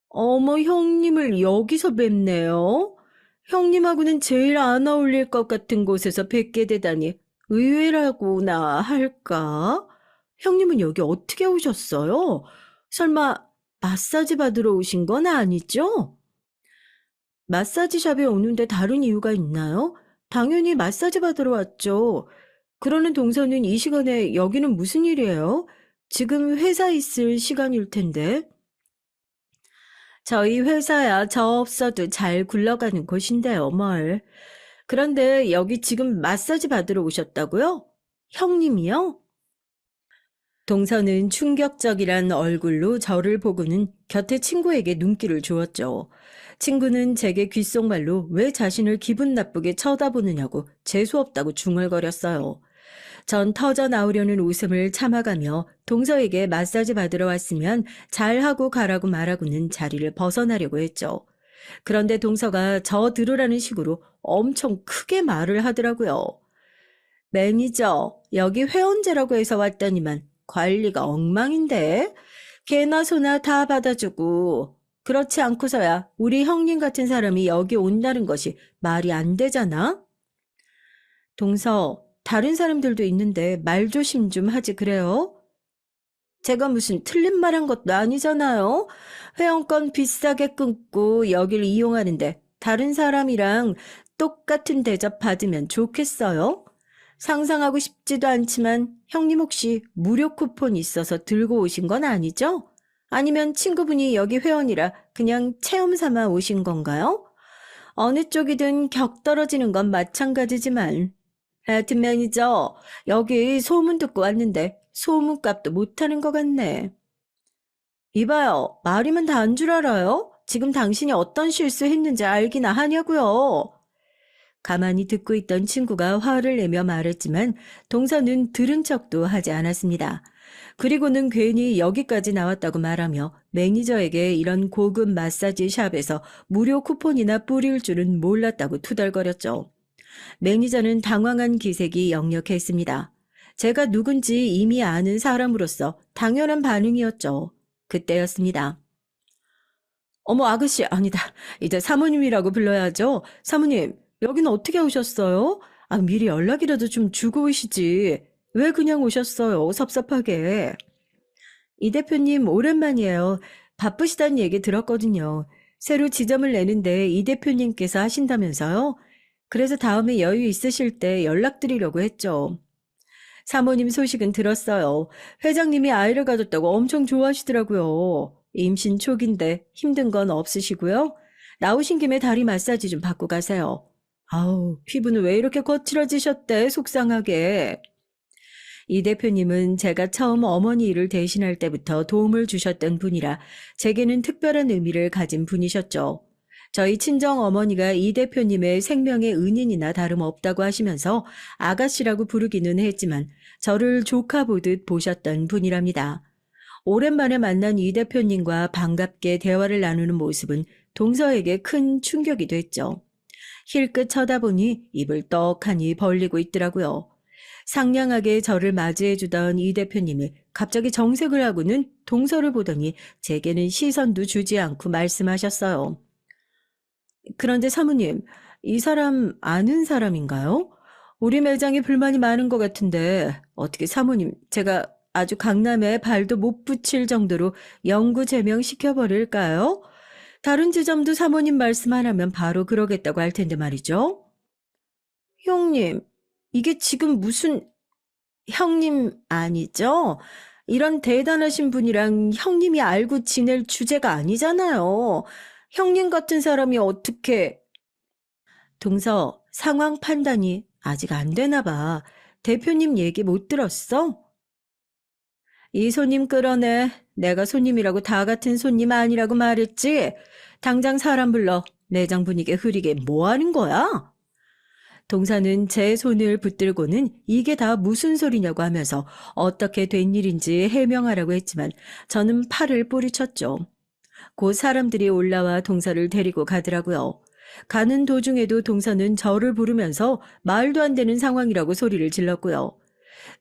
어머, 형님을 여기서 뵙네요. 형님하고는 제일 안 어울릴 것 같은 곳에서 뵙게 되다니 의외라고나 할까? 형님은 여기 어떻게 오셨어요? 설마 마사지 받으러 오신 건 아니죠? 마사지샵에 오는데 다른 이유가 있나요? 당연히 마사지 받으러 왔죠. 그러는 동서는 이 시간에 여기는 무슨 일이에요? 지금 회사 있을 시간일 텐데. 저희 회사야 저 없어도 잘 굴러가는 곳인데요, 뭘. 그런데 여기 지금 마사지 받으러 오셨다고요? 형님이요? 동서는 충격적이란 얼굴로 저를 보고는 곁에 친구에게 눈길을 주었죠. 친구는 제게 귓속말로 왜 자신을 기분 나쁘게 쳐다보느냐고 재수없다고 중얼거렸어요. 전 터져 나오려는 웃음을 참아가며 동서에게 마사지 받으러 왔으면 잘하고 가라고 말하고는 자리를 벗어나려고 했죠. 그런데 동서가 저 들으라는 식으로 엄청 크게 말을 하더라고요. 매니저, 여기 회원제라고 해서 왔더니만 관리가 엉망인데? 개나 소나 다 받아주고 그렇지 않고서야 우리 형님 같은 사람이 여기 온다는 것이 말이 안 되잖아? 동서, 다른 사람들도 있는데 말 조심 좀 하지 그래요? 제가 무슨 틀린 말 한 것도 아니잖아요. 회원권 비싸게 끊고 여길 이용하는데 다른 사람이랑 똑같은 대접 받으면 좋겠어요? 상상하고 싶지도 않지만 형님 혹시 무료 쿠폰 있어서 들고 오신 건 아니죠? 아니면 친구분이 여기 회원이라 그냥 체험 삼아 오신 건가요? 어느 쪽이든 격 떨어지는 건 마찬가지지만. 하여튼 매니저, 여기 소문 듣고 왔는데 소문값도 못하는 것 같네. 이봐요, 말이면 다 안 줄 알아요? 지금 당신이 어떤 실수했는지 알기나 하냐고요. 가만히 듣고 있던 친구가 화를 내며 말했지만 동서는 들은 척도 하지 않았습니다. 그리고는 괜히 여기까지 나왔다고 말하며 매니저에게 이런 고급 마사지 샵에서 무료 쿠폰이나 뿌릴 줄은 몰랐다고 투덜거렸죠. 매니저는 당황한 기색이 역력했습니다. 제가 누군지 이미 아는 사람으로서 당연한 반응이었죠. 그때였습니다. 어머, 아가씨, 아니다. 이제 사모님이라고 불러야죠. 사모님, 여기는 어떻게 오셨어요? 아, 미리 연락이라도 좀 주고 오시지. 왜 그냥 오셨어요? 섭섭하게. 이 대표님, 오랜만이에요. 바쁘시다는 얘기 들었거든요. 새로 지점을 내는데 이 대표님께서 하신다면서요? 그래서 다음에 여유 있으실 때 연락드리려고 했죠. 사모님 소식은 들었어요. 회장님이 아이를 가졌다고 엄청 좋아하시더라고요. 임신 초기인데 힘든 건 없으시고요. 나오신 김에 다리 마사지 좀 받고 가세요. 아우, 피부는 왜 이렇게 거칠어지셨대, 속상하게. 이 대표님은 제가 처음 어머니 일을 대신할 때부터 도움을 주셨던 분이라 제게는 특별한 의미를 가진 분이셨죠. 저희 친정 어머니가 이 대표님의 생명의 은인이나 다름없다고 하시면서 아가씨라고 부르기는 했지만 저를 조카 보듯 보셨던 분이랍니다. 오랜만에 만난 이 대표님과 반갑게 대화를 나누는 모습은 동서에게 큰 충격이 됐죠. 힐끗 쳐다보니 입을 떡하니 벌리고 있더라고요. 상냥하게 저를 맞이해주던 이 대표님이 갑자기 정색을 하고는 동서를 보더니 제게는 시선도 주지 않고 말씀하셨어요. 그런데 사모님, 이 사람 아는 사람인가요? 우리 매장에 불만이 많은 것 같은데 어떻게 사모님, 제가 아주 강남에 발도 못 붙일 정도로 영구 제명시켜버릴까요? 다른 지점도 사모님 말씀 하나면 바로 그러겠다고 할 텐데 말이죠. 형님, 이게 지금 무슨 형님 아니죠? 이런 대단하신 분이랑 형님이 알고 지낼 주제가 아니잖아요. 형님 같은 사람이 어떻게... 동서, 상황 판단이 아직 안 되나 봐. 대표님 얘기 못 들었어? 이 손님 끌어내. 내가 손님이라고 다 같은 손님 아니라고 말했지. 당장 사람 불러. 매장 분위기 흐리게 뭐 하는 거야? 동사는 제 손을 붙들고는 이게 다 무슨 소리냐고 하면서 어떻게 된 일인지 해명하라고 했지만 저는 팔을 뿌리쳤죠. 곧 사람들이 올라와 동서를 데리고 가더라고요. 가는 도중에도 동서는 저를 부르면서 말도 안 되는 상황이라고 소리를 질렀고요.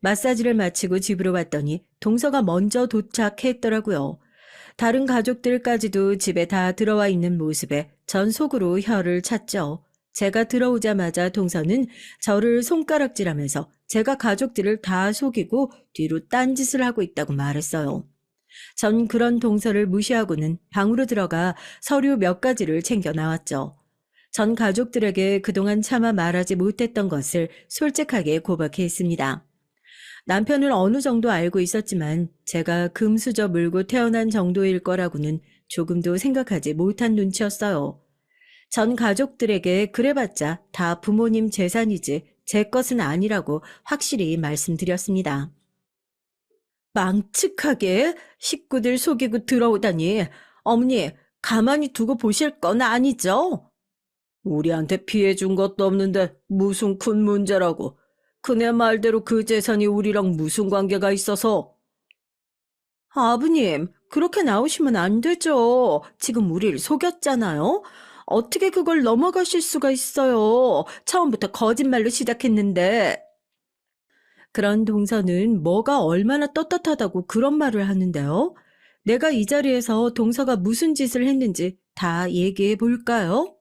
마사지를 마치고 집으로 왔더니 동서가 먼저 도착했더라고요. 다른 가족들까지도 집에 다 들어와 있는 모습에 전 속으로 혀를 찼죠. 제가 들어오자마자 동서는 저를 손가락질하면서 제가 가족들을 다 속이고 뒤로 딴짓을 하고 있다고 말했어요. 전 그런 동서를 무시하고는 방으로 들어가 서류 몇 가지를 챙겨 나왔죠. 전 가족들에게 그동안 차마 말하지 못했던 것을 솔직하게 고백했습니다. 남편을 어느 정도 알고 있었지만 제가 금수저 물고 태어난 정도일 거라고는 조금도 생각하지 못한 눈치였어요. 전 가족들에게 그래봤자 다 부모님 재산이지 제 것은 아니라고 확실히 말씀드렸습니다. 망측하게 식구들 속이고 들어오다니. 어머니, 가만히 두고 보실 건 아니죠? 우리한테 피해 준 것도 없는데 무슨 큰 문제라고. 그네 말대로 그 재산이 우리랑 무슨 관계가 있어서. 아버님, 그렇게 나오시면 안 되죠. 지금 우리를 속였잖아요. 어떻게 그걸 넘어가실 수가 있어요. 처음부터 거짓말로 시작했는데. 그런 동서는 뭐가 얼마나 떳떳하다고 그런 말을 하는데요. 내가 이 자리에서 동서가 무슨 짓을 했는지 다 얘기해 볼까요?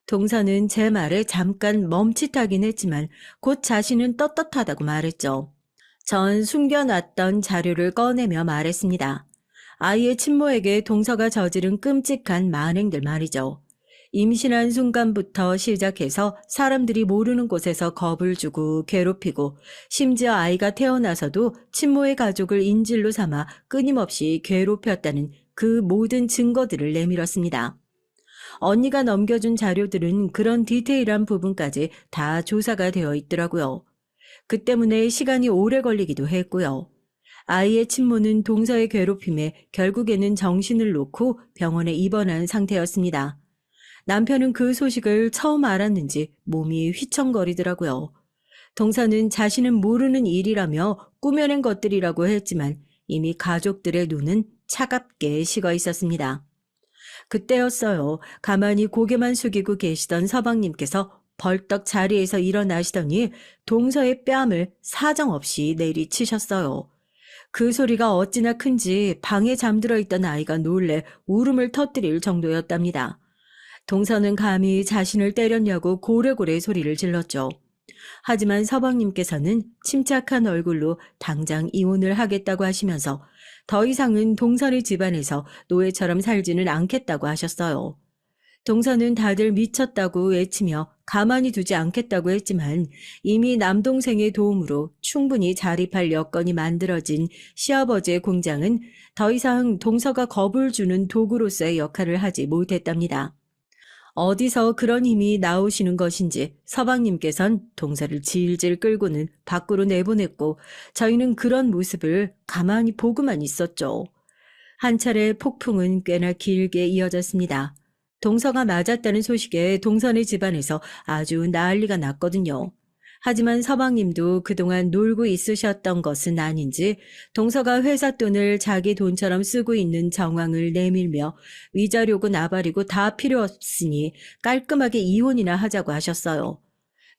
동서는 제 말에 잠깐 멈칫하긴 했지만 곧 자신은 떳떳하다고 말했죠. 전 숨겨놨던 자료를 꺼내며 말했습니다. 아이의 친모에게 동서가 저지른 끔찍한 만행들 말이죠. 임신한 순간부터 시작해서 사람들이 모르는 곳에서 겁을 주고 괴롭히고 심지어 아이가 태어나서도 친모의 가족을 인질로 삼아 끊임없이 괴롭혔다는 그 모든 증거들을 내밀었습니다. 언니가 넘겨준 자료들은 그런 디테일한 부분까지 다 조사가 되어 있더라고요. 그 때문에 시간이 오래 걸리기도 했고요. 아이의 친모는 동서의 괴롭힘에 결국에는 정신을 놓고 병원에 입원한 상태였습니다. 남편은 그 소식을 처음 알았는지 몸이 휘청거리더라고요. 동서는 자신은 모르는 일이라며 꾸며낸 것들이라고 했지만 이미 가족들의 눈은 차갑게 식어 있었습니다. 그때였어요. 가만히 고개만 숙이고 계시던 서방님께서 벌떡 자리에서 일어나시더니 동서의 뺨을 사정없이 내리치셨어요. 그 소리가 어찌나 큰지 방에 잠들어 있던 아이가 놀래 울음을 터뜨릴 정도였답니다. 동서는 감히 자신을 때렸냐고 고래고래 소리를 질렀죠. 하지만 서방님께서는 침착한 얼굴로 당장 이혼을 하겠다고 하시면서 더 이상은 동서의 집안에서 노예처럼 살지는 않겠다고 하셨어요. 동서는 다들 미쳤다고 외치며 가만히 두지 않겠다고 했지만 이미 남동생의 도움으로 충분히 자립할 여건이 만들어진 시아버지의 공장은 더 이상 동서가 겁을 주는 도구로서의 역할을 하지 못했답니다. 어디서 그런 힘이 나오시는 것인지 서방님께선 동서를 질질 끌고는 밖으로 내보냈고 저희는 그런 모습을 가만히 보고만 있었죠. 한 차례 폭풍은 꽤나 길게 이어졌습니다. 동서가 맞았다는 소식에 동선의 집안에서 아주 난리가 났거든요. 하지만 서방님도 그동안 놀고 있으셨던 것은 아닌지 동서가 회사 돈을 자기 돈처럼 쓰고 있는 정황을 내밀며 위자료고 나발이고 다 필요 없으니 깔끔하게 이혼이나 하자고 하셨어요.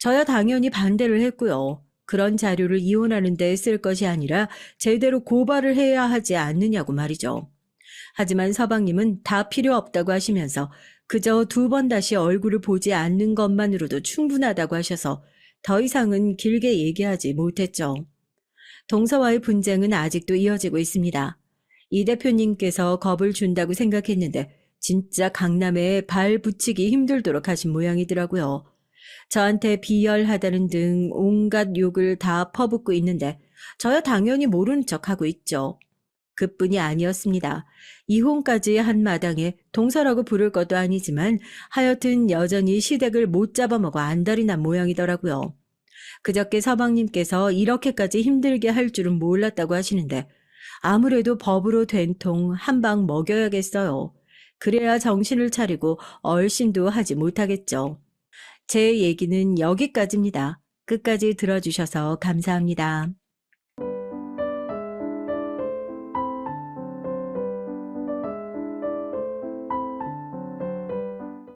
저야 당연히 반대를 했고요. 그런 자료를 이혼하는 데 쓸 것이 아니라 제대로 고발을 해야 하지 않느냐고 말이죠. 하지만 서방님은 다 필요 없다고 하시면서 그저 2번 다시 얼굴을 보지 않는 것만으로도 충분하다고 하셔서 더 이상은 길게 얘기하지 못했죠. 동서와의 분쟁은 아직도 이어지고 있습니다. 이 대표님께서 겁을 준다고 생각했는데 진짜 강남에 발 붙이기 힘들도록 하신 모양이더라고요. 저한테 비열하다는 등 온갖 욕을 다 퍼붓고 있는데 저야 당연히 모르는 척하고 있죠. 그뿐이 아니었습니다. 이혼까지 한 마당에 동서라고 부를 것도 아니지만 하여튼 여전히 시댁을 못 잡아먹어 안달이 난 모양이더라고요. 그저께 서방님께서 이렇게까지 힘들게 할 줄은 몰랐다고 하시는데 아무래도 법으로 된 통 한 방 먹여야겠어요. 그래야 정신을 차리고 얼씬도 하지 못하겠죠. 제 얘기는 여기까지입니다. 끝까지 들어주셔서 감사합니다.